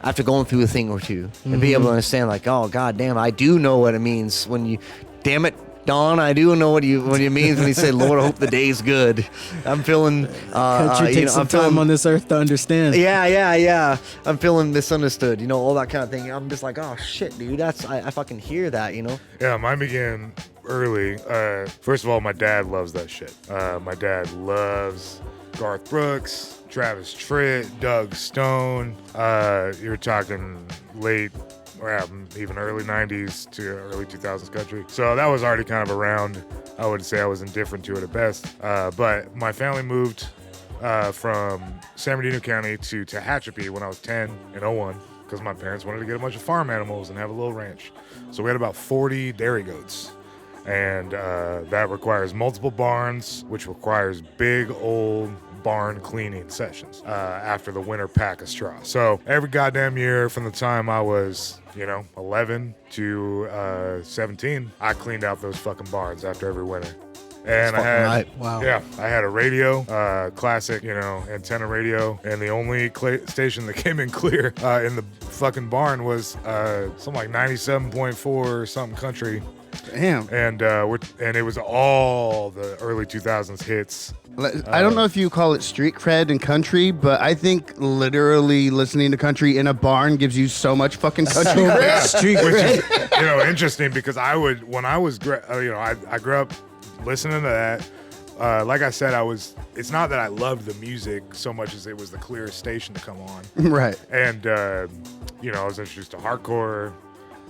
after going through a thing or two, and be able to understand like, oh God damn, I do know what it means when you, damn it, Don, I do know what you means when you say, Lord, I hope the day's good. I'm feeling, Country takes some time on this earth to understand. Yeah. I'm feeling misunderstood, all that kind of thing. I'm just like, oh shit, dude, I fucking hear that, Yeah, mine began early. First of all, my dad loves that shit. My dad loves Garth Brooks, Travis Tritt, Doug Stone. You're talking late, or even early 90s to early 2000s country. So that was already kind of around. I would say I was indifferent to it at best. But my family moved from San Bernardino County to Tehachapi when I was 10 in 01 because my parents wanted to get a bunch of farm animals and have a little ranch. So we had about 40 dairy goats. And that requires multiple barns, which requires big old barn cleaning sessions after the winter pack of straw. So every goddamn year from the time I was, 11 to 17, I cleaned out those fucking barns after every winter. And I had, right. Wow. yeah, I had a radio, classic, antenna radio, and the only station that came in clear in the fucking barn was something like 97.4 or something country. Damn. And it was all the early 2000s hits. I don't know if you call it street cred in country, but I think literally listening to country in a barn gives you so much fucking country cred. Street Which cred. is, interesting because I grew up listening to that. Like I said, it's not that I loved the music so much as it was the clearest station to come on. Right. And, I was introduced to hardcore.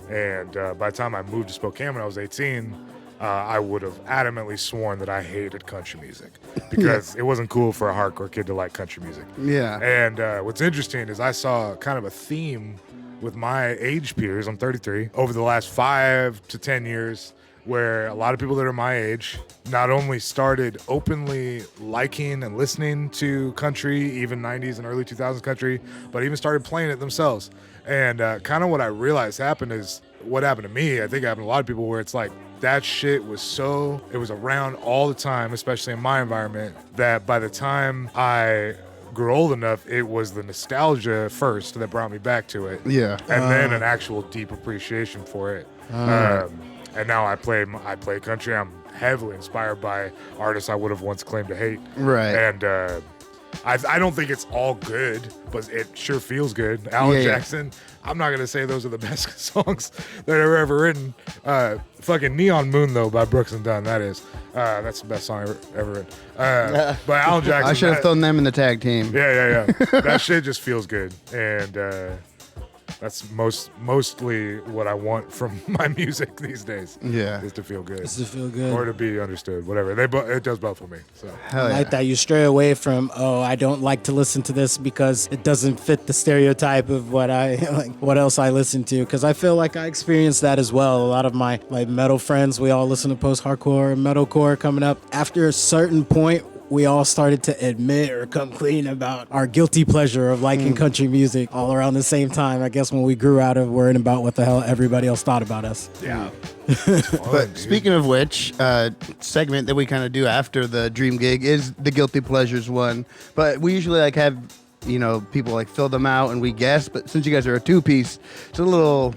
And by the time I moved to Spokane when I was 18, I would have adamantly sworn that I hated country music because it wasn't cool for a hardcore kid to like country music. Yeah. And what's interesting is I saw kind of a theme with my age peers, I'm 33, over the last 5 to 10 years, where a lot of people that are my age not only started openly liking and listening to country, even 90s and early 2000s country, but even started playing it themselves. And kind of what I realized happened is what happened to me, I think it happened to a lot of people, where it's like that shit was it was around all the time, especially in my environment, that by the time I grew old enough, it was the nostalgia first that brought me back to it. Yeah. And then an actual deep appreciation for it. And now I play country. I'm heavily inspired by artists I would have once claimed to hate. Right. And I don't think it's all good, but it sure feels good. Alan Jackson, I'm not going to say those are the best songs that are ever written. Fucking Neon Moon, though, by Brooks and Dunn, that is. That's the best song ever written. But Alan Jackson. I should have thrown them in the tag team. Yeah. That shit just feels good. And that's mostly what I want from my music these days. Yeah. Is to feel good. Just to feel good. Or to be understood, whatever. It does both for me. So. Hell I yeah. like that you stray away from, I don't like to listen to this because it doesn't fit the stereotype of what what else I listen to. Because I feel like I experienced that as well. A lot of my metal friends, we all listen to post-hardcore and metalcore coming up. After a certain point, we all started to admit or come clean about our guilty pleasure of liking country music all around the same time. I guess when we grew out of worrying about what the hell everybody else thought about us. Yeah. But speaking of which, segment that we kind of do after the dream gig is the guilty pleasures one. But we usually have people fill them out and we guess. But since you guys are a two-piece, it's a little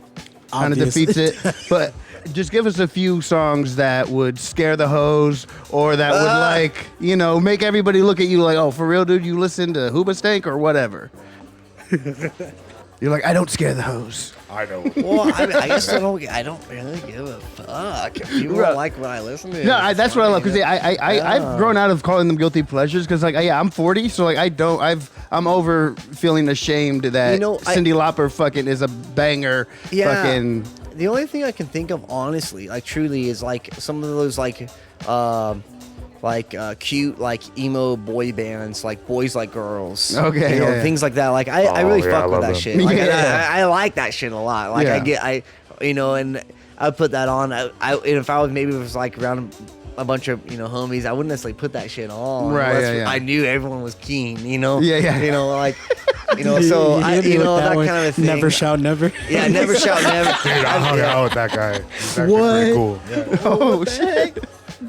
kind of Obvious. defeats it. But just give us a few songs that would scare the hoes or that would make everybody look at you like, oh, for real, dude, you listen to Hoobastank or whatever. You're like, I don't scare the hoes. I know. Well, I guess I don't really give a fuck. If people don't like what I listen to. No, that's what I love because I've grown out of calling them guilty pleasures because I'm 40, so I'm over feeling ashamed that Cyndi Lauper fucking is a banger. Yeah. Fucking. The only thing I can think of, honestly, truly, is some of those cute emo boy bands, like Boys Like Girls. Okay, things like that. I really fuck I with love that them. shit. I like that shit a lot. And I put that on. And if I was around a bunch of homies, I wouldn't necessarily put that shit on. Right, unless yeah. I knew everyone was keen. So that kind of a thing. Never shout never. Yeah, never shout never. Dude, I hung out with that guy. He's actually pretty cool. Yeah. Oh shit!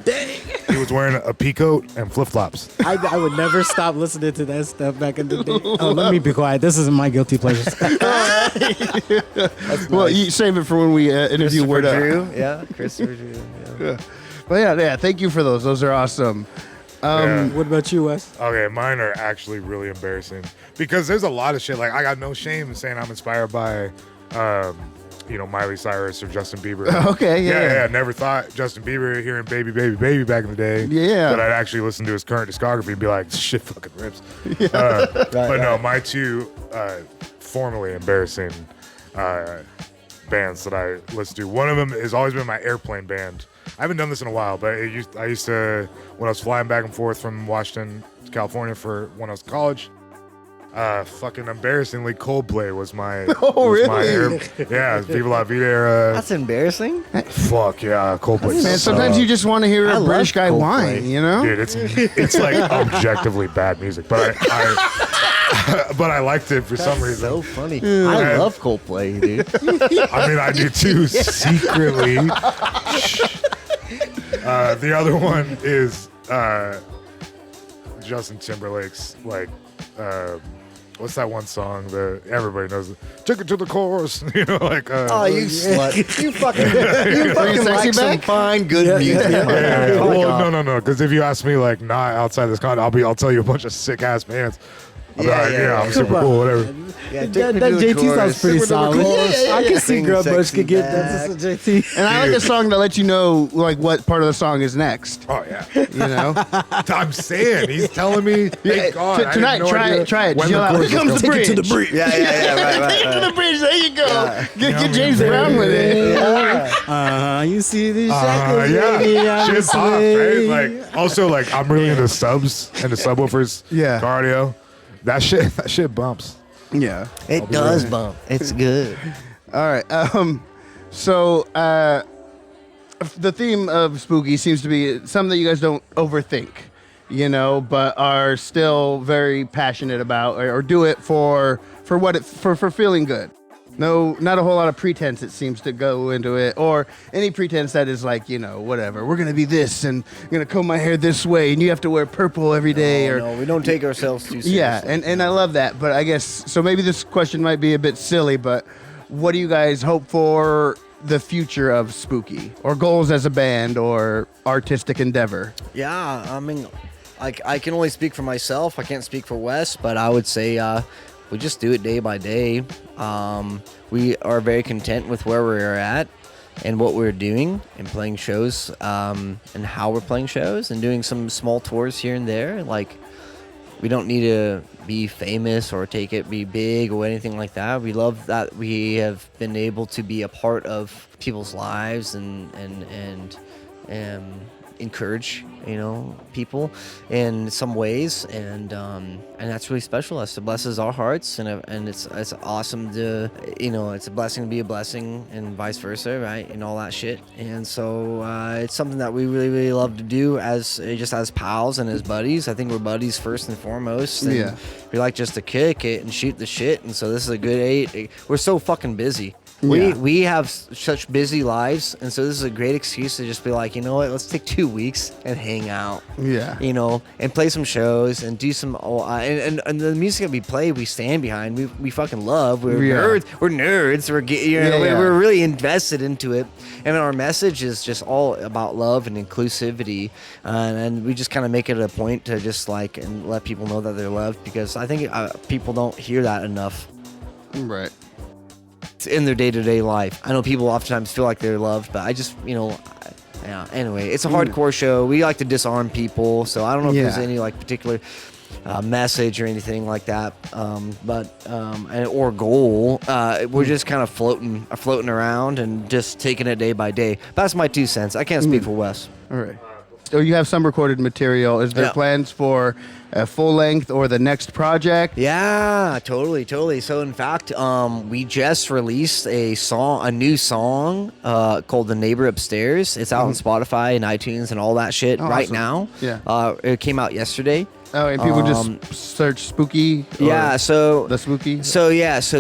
Dang. He was wearing a pea coat and flip-flops. I would never stop listening to that stuff back in the day. Oh, let me be quiet. This isn't my guilty pleasures. Well, you save it for when we interview Word Up. Drew. Yeah, Christopher Drew. Yeah. But yeah, thank you for those. Those are awesome. Yeah. What about you, Wes? Okay, mine are actually really embarrassing because there's a lot of shit. I got no shame in saying I'm inspired by, Miley Cyrus or Justin Bieber. Okay, yeah. Never thought Justin Bieber hearing Baby, Baby, Baby back in the day. Yeah. But I'd actually listen to his current discography and be like, this shit fucking rips. No, my two formerly embarrassing bands that I listen to. One of them has always been my airplane band. I haven't done this in a while, but I used to, when I was flying back and forth from Washington to California when I was in college, fucking embarrassingly, Coldplay was my. Oh, really? Viva La Vida era. That's embarrassing. Fuck yeah, Coldplay. Man, sometimes you just want to hear I a love British guy Coldplay. whine, Dude, it's like objectively bad music, but I liked it for some reason. So funny. I love Coldplay, dude. I mean, I do too, secretly. The other one is Justin Timberlake's what's that one song that everybody knows? Took it to the chorus, you know, like. Oh, you slut! You fucking sexy like some back? fine, good music. Yeah. Fuck Well, off. no. Because if you ask me, like, not outside this con, I'll tell you a bunch of sick ass bands. I'll be Yeah, like, yeah. I'm super cool, whatever. Yeah, That JT sounds pretty solid. I can see Sing Grub Bush sexy could get back. that's a JT. And I like a song to let you know like what part of the song is next. Oh yeah. You know, I'm saying he's telling me. Thank God. I had tonight, no try idea it. Try it. when Yell the out, chorus here comes was the coming. bridge. Yeah, right. Take it to the bridge. There you go. Yeah. Get James Brown with it. You see these shackles, Yeah, lady, on shit the pop, sleigh. right? Like, also, like, I'm really into subs and the subwoofers. Yeah. Cardio. That shit bumps. Yeah. It does bump. It's good. All right. So the theme of Spooky seems to be something that you guys don't overthink, you know, but are still very passionate about, or do it for feeling good. No, not a whole lot of pretense, it seems to go into it, or any pretense that is like, you know, whatever. We're gonna be this, and I'm gonna comb my hair this way, and you have to wear purple every day, or No, we don't take ourselves too seriously. yeah, and I love that, but I guess so. Maybe this question might be a bit silly, but what do you guys hope for the future of Spooky, or goals as a band, or artistic endeavor? Yeah, I mean, I can only speak for myself. I can't speak for Wes, but I would say we just do it day by day. We are very content with where we're at and what we're doing and playing shows, and how we're playing shows and doing some small tours here and there. Like, we don't need to be famous or be big or anything like that. We love that we have been able to be a part of people's lives and encourage, you know, people in some ways, and that's really special. That blesses our hearts, and it's awesome to, you know, it's a blessing to be a blessing, and vice versa, right, and all that shit. And so it's something that we really, really love to do as pals and as buddies. I think we're buddies first and foremost. And Yeah. we like just to kick it and shoot the shit, and so this is a good 8. We're so fucking busy. Yeah. We have such busy lives, and so this is a great excuse to just be like, you know what, let's take 2 weeks and hang out. Yeah. You know, and play some shows and do some and the music that we play, we stand behind. We fucking love. We're Yeah. nerds. We're nerds. We're really invested into it, and our message is just all about love and inclusivity, and we just kind of make it a point to just like and let people know that they're loved, because I think people don't hear that enough Right. in their day-to-day life. I know people oftentimes feel like they're loved, but I just, you know, yeah. Anyway, it's a hardcore show. We like to disarm people, so I don't know if there's Yeah. any like particular message or anything like that, or goal. We're just kind of floating around and just taking it day by day. That's my 2 cents. I can't speak for Wes. All right. So you have some recorded material. Is there Yeah. plans for a full length or the next project? Yeah, totally. So in fact, we just released a new song called "The Neighbor Upstairs." It's out on Spotify and iTunes and all that shit right awesome. now. Yeah. It came out yesterday. Oh, and people just search Spooky? Or Yeah, so The Spooky? so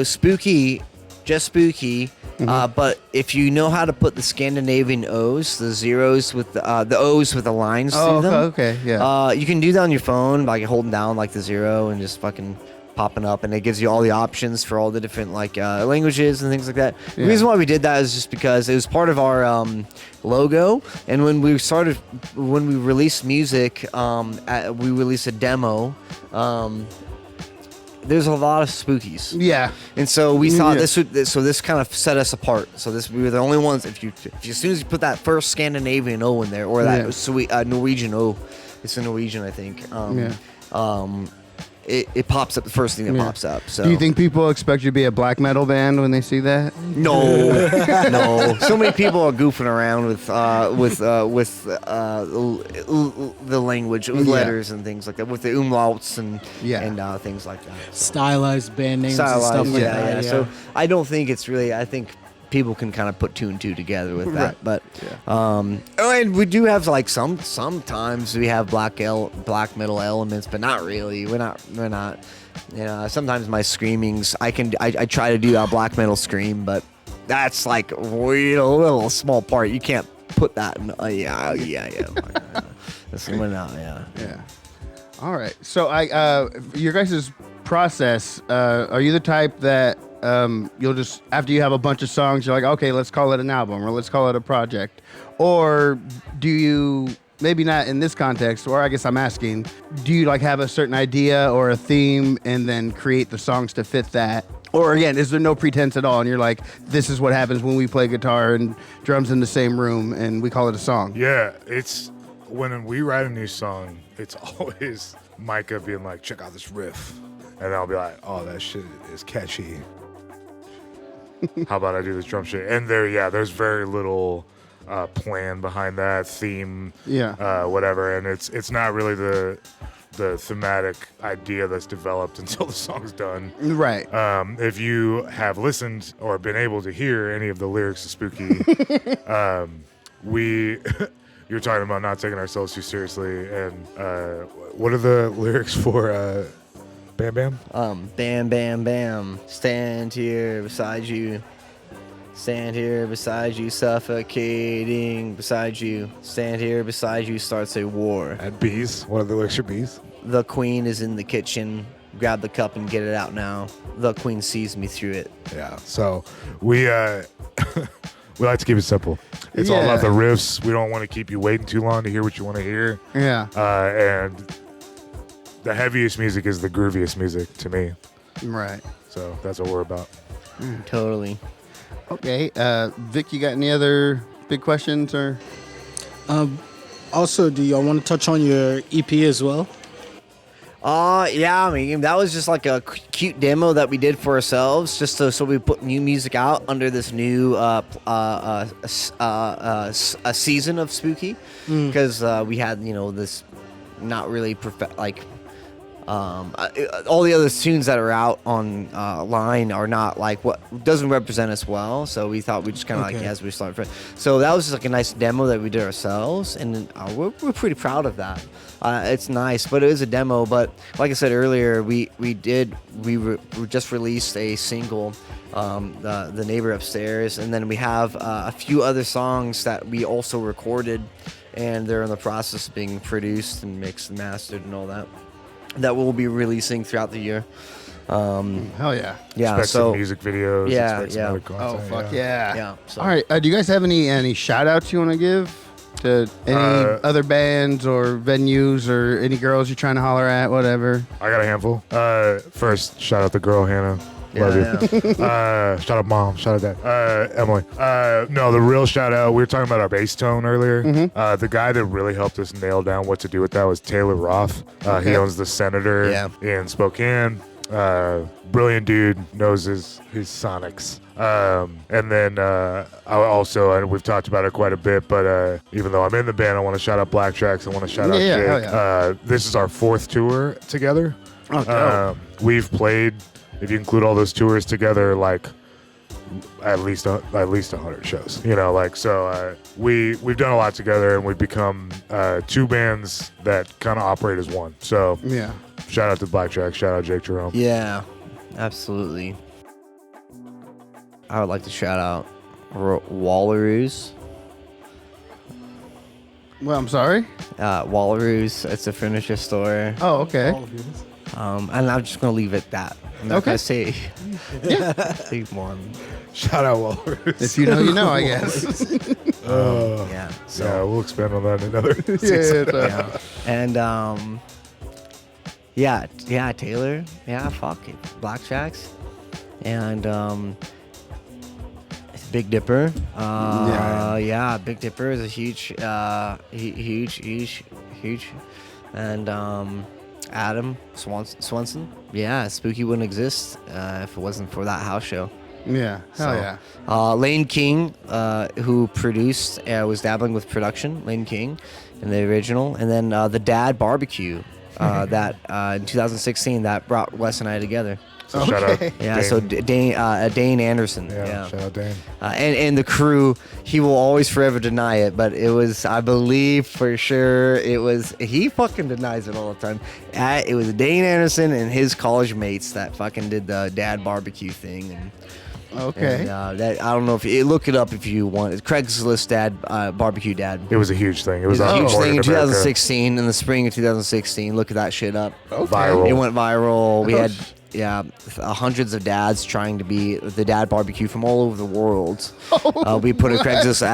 Spooky, just Spooky. But if you know how to put the Scandinavian O's, the zeros with the O's with the lines Oh, through them, okay, yeah. you can do that on your phone by holding down like the 0 and just fucking popping up, and it gives you all the options for all the different like languages and things like that. Yeah. The reason why we did that is just because it was part of our logo, and when we released music, we released a demo. There's a lot of spookies. Yeah. And so we thought Yeah. this kind of set us apart. So we were the only ones. If as soon as you put that first Scandinavian O in there, or that Yeah. sweet Norwegian O, it's a Norwegian, I think. It pops up, the first thing that Yeah. pops up. So Do you think people expect you to be a black metal band when they see that? No, no. So many people are goofing around with the language, with Yeah. letters and things like that, with the umlauts and Yeah. things like that. So. Stylized band names and Stylized, stuff like yeah, that. yeah. So I don't think it's really. I think people can kind of put 2 and 2 together with that. Right. But and we do have like sometimes we have black metal elements, but not really. We're not. You know, sometimes my screamings, I try to do a black metal scream, but that's like a little small part. You can't put that in. Yeah. That's we're not. Yeah. Yeah. All right. So your guys' process, are you the type that you'll just, after you have a bunch of songs, you're like, okay, let's call it an album or let's call it a project? Or do you, maybe not in this context, or I guess I'm asking, do you like have a certain idea or a theme and then create the songs to fit that? Or again, is there no pretense at all and you're like, this is what happens when we play guitar and drums in the same room and we call it a song? Yeah, it's when we write a new song, it's always Micah being like, check out this riff. And I'll be like, oh, that shit is catchy. How about I do this drum shit? And there's very little plan behind that, theme, whatever. And it's not really the thematic idea that's developed until the song's done. Right. If you have listened or been able to hear any of the lyrics of Spooky, you're talking about not taking ourselves too seriously. And what are the lyrics for Bam Bam? Bam, bam, bam. Stand here beside you. Stand here beside you, suffocating beside you. Stand here beside you, starts a war. And Bees. What are the lyrics for Bees? The queen is in the kitchen. Grab the cup and get it out now. The queen sees me through it. Yeah. So we we like to keep it simple. It's all about the riffs. We don't want to keep you waiting too long to hear what you want to hear. Yeah. And the heaviest music is the grooviest music to me. Right. So that's what we're about. Totally. Okay. Vic, you got any other big questions or? Also, do y'all want to touch on your EP as well? Yeah, I mean, that was just like a cute demo that we did for ourselves, just so we put new music out under this new a season of Spooky, because we had, this not really all the other tunes that are out on line are not like what doesn't represent us well, so we thought we'd just kind of like as we started. So that was just like a nice demo that we did ourselves, and we're pretty proud of that. It's nice, but it is a demo. But like I said earlier, we just released a single, the neighbor upstairs, and then we have a few other songs that we also recorded, and they're in the process of being produced and mixed and mastered and all that we'll be releasing throughout the year. Hell yeah. Yeah. Expect So some music videos. Yeah, expect some yeah. other content, Oh fuck yeah. yeah. So. All right. Do you guys have any shout outs you want to give to any other bands or venues or any girls you're trying to holler at, whatever? I got a handful. First, shout out the girl Hannah. Love you. Shout out mom. Shout out dad. Emily. No, the real shout out. We were talking about our bass tone earlier. The guy that really helped us nail down what to do with that was Taylor Roth. He owns the Senator in Spokane. Brilliant dude, knows his sonics. And then I also, and we've talked about it quite a bit, but even though I'm in the band, I want to shout out Black Tracks. I want to shout out Jake. Hell yeah. This is our 4th tour together. We've played, if you include all those tours together, like at least 100 shows. So we've done a lot together, and we've become 2 bands that kind of operate as one. So Yeah. shout out to Black Track, shout out Jake Jerome. Yeah, absolutely. I would like to shout out Wallaroos. Well, I'm sorry. Wallaroos, it's a furniture store. Oh, okay. And I'm just going to leave it at that. I'm not going to say more. Shout out Walrus. If you know, you know, I guess. Yeah. So, Yeah, we'll expand on that in another Yeah, season. yeah. And yeah, Taylor. Yeah, fuck it. Black Tracks. And Big Dipper. Yeah, Big Dipper is a huge. And Adam Swanson. Yeah, Spooky wouldn't exist if it wasn't for that house show. Yeah, hell yeah. Lane King, who produced, was dabbling with production. Lane King, in the original, and then the Dad Barbecue, that in 2016 that brought Wes and I together. So shout out. Yeah, Dane. so Dane Anderson. Yeah, shout out Dane. And the crew, he will always forever deny it, but it was, I believe for sure, he fucking denies it all the time. It was Dane Anderson and his college mates that fucking did the Dad Barbecue thing. And Okay. that, I don't know if you look it up if you want. It's Craigslist Dad Barbecue Dad. It was a huge thing. It was a on huge Morning thing in America. 2016, in the spring of 2016. Look at that shit up. Viral. It went viral. We had hundreds of dads trying to be the dad barbecue from all over the world. We put a Craigslist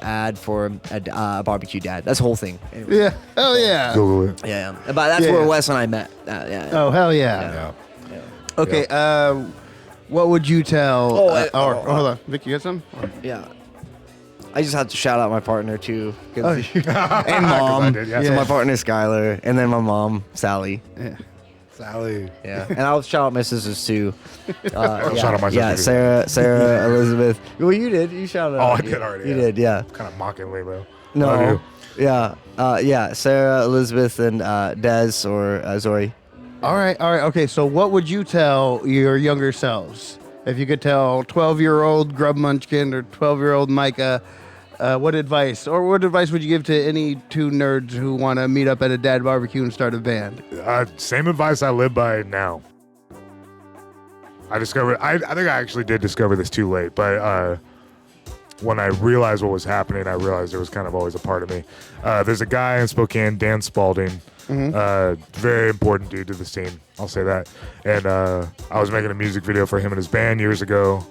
ad for a barbecue dad. That's the whole thing. Anyway. Yeah. Hell yeah. Google it. Yeah. But that's where Wes and I met. Oh, hell yeah. Okay. What would you tell? Hold on. Vic, you got some? Yeah. I just have to shout out my partner too, Oh, and mom. did, yeah. So my partner Skylar, and then my mom Sally. yeah. Sally. Yeah, and I'll shout out my sisters too. Shout out my Yeah, sisters. Sarah, Elizabeth. Well, you did. You shouted out. I did already. You did, yeah. Kind of mockingly though. No. Yeah. Sarah, Elizabeth, and Des or Zori. All right. Okay. So, what would you tell your younger selves if you could tell 12-year-old Grub Munchkin or 12-year-old Micah? What advice would you give to any two nerds who want to meet up at a dad barbecue and start a band? Same advice I live by now. I think I actually did discover this too late, but when I realized what was happening, I realized it was kind of always a part of me. There's a guy in Spokane, Dan Spalding, very important dude to the scene, I'll say that. And I was making a music video for him and his band years ago,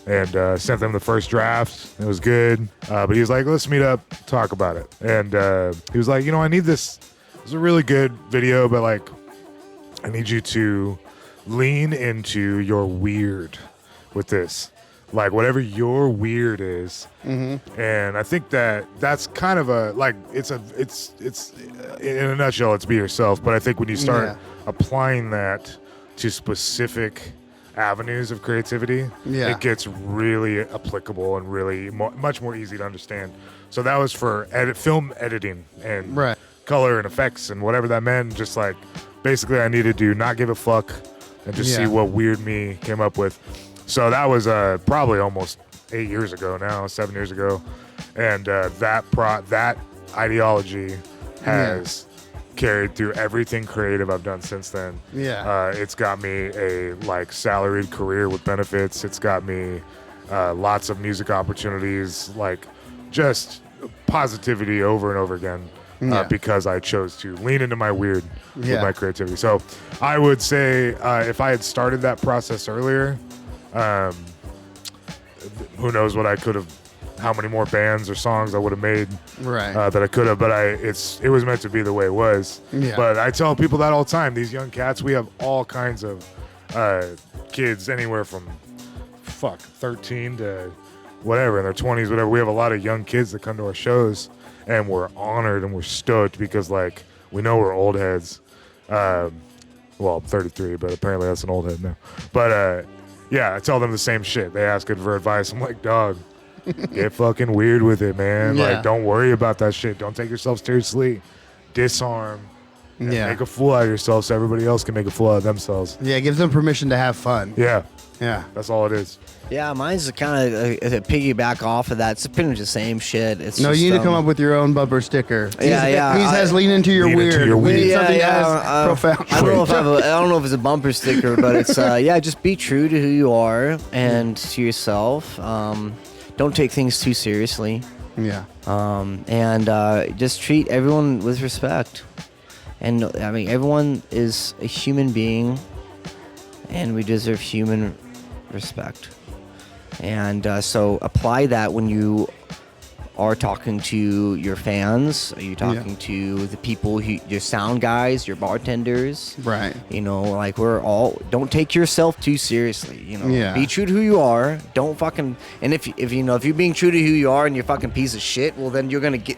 and sent them the first draft. It was good, but he was like, let's meet up, talk about it. And he was like, I need this. It's a really good video, but like, I need you to lean into your weird with this. Like whatever your weird is. And I think that's kind of it's in a nutshell, it's be yourself. But I think when you start applying that to specific avenues of creativity, it gets really applicable and really much more easy to understand. So that was for film editing and color and effects and whatever that meant. Just like basically I needed to not give a fuck and just see what weird me came up with. So that was probably almost 7 years ago, and that ideology has carried through everything creative I've done since then. It's got me a salaried career with benefits. It's got me lots of music opportunities, just positivity over and over again. Because I chose to lean into my weird with my creativity. So I would say if I had started that process earlier, who knows what I could have, how many more bands or songs I would have made that I could have, but it was meant to be the way it was. But I tell people that all the time. These young cats, we have all kinds of kids, anywhere from 13 to whatever, in their 20s, whatever. We have a lot of young kids that come to our shows, and we're honored and we're stoked because we know we're old heads. Well, I'm 33, but apparently that's an old head now. But I tell them the same shit. They ask it for advice. I'm like, dog, get fucking weird with it, man. Don't worry about that shit. Don't take yourself seriously. Disarm. And make a fool out of yourself so everybody else can make a fool out of themselves. Yeah, gives them permission to have fun. Yeah. That's all it is. Yeah, mine's kind of a piggyback off of that. It's pretty much the same shit. It's you need to come up with your own bumper sticker. He says lean into your lean weird. into your We need weird. something profound. I don't know if it's a bumper sticker, but it's just be true to who you are and to yourself. Don't take things too seriously. And just treat everyone with respect. And I mean, everyone is a human being, and we deserve human respect. And so apply that when you are talking to your fans. Are you talking to the people, your sound guys, your bartenders? Right. We're all, don't take yourself too seriously. Be true to who you are. Don't fucking, and if you're being true to who you are and you're fucking piece of shit, well then you're gonna get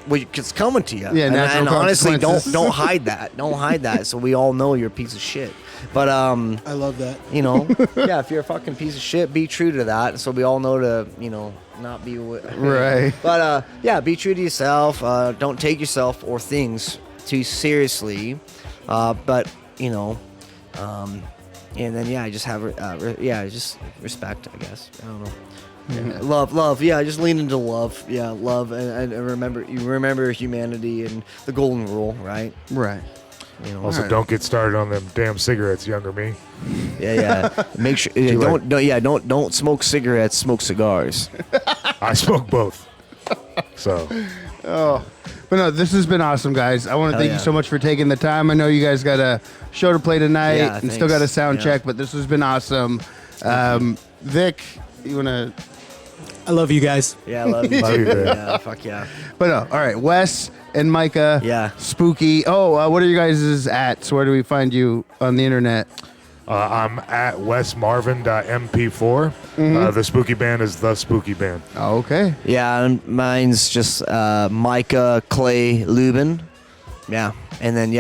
what's coming to you. And honestly, don't hide that. Don't hide that. So we all know you're a piece of shit. But I love that. If you're a fucking piece of shit, be true to that. So we all know to not be right. But be true to yourself. Don't take yourself or things too seriously. But and then just have just respect, I guess. I don't know. Love. Just lean into love. Love, and remember humanity and the golden rule, right? Also, don't get started on them damn cigarettes, younger me. Make sure don't smoke cigarettes. Smoke cigars. I smoke both. So. Oh, But no, this has been awesome, guys. I want to Hell thank you so much for taking the time. I know you guys got a show to play tonight Yeah, and still got a sound Yeah. check, but this has been awesome. Vic, you want to... I love you guys. Yeah, I love you. Love you, too. man. Yeah, fuck yeah. But no, all right, Wes and Micah, Yeah. Spooky. Oh, what are you guys' at? So where do we find you on the internet? I'm at wesmarvin.mp4. The Spooky Band is The Spooky Band. Oh, okay. Yeah, and mine's just Micah Clay Lubin. Yeah, and then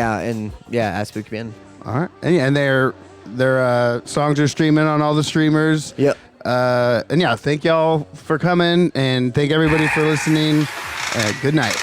at Spooky Band. All right. And their songs are streaming on all the streamers. Yep. And yeah, thank y'all for coming and thank everybody for listening. Good night.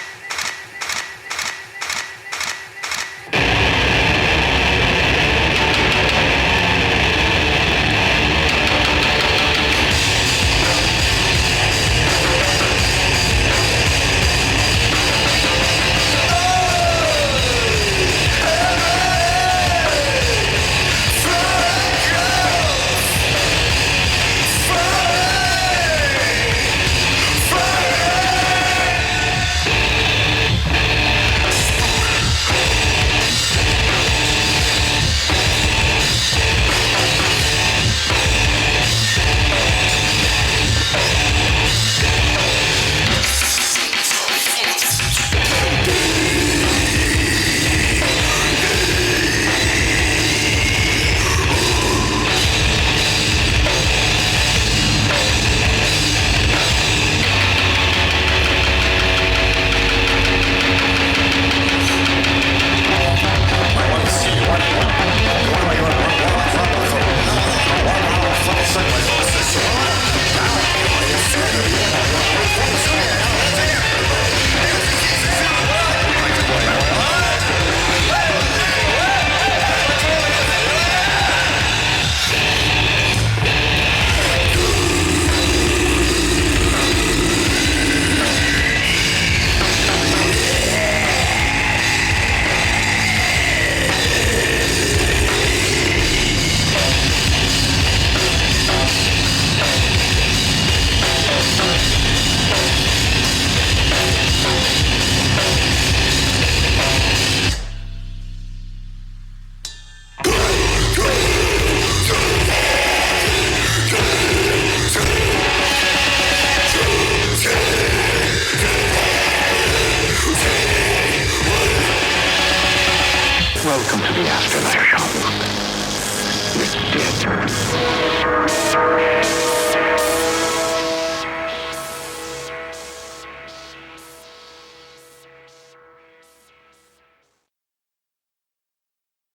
Welcome to the Afterlife Shop.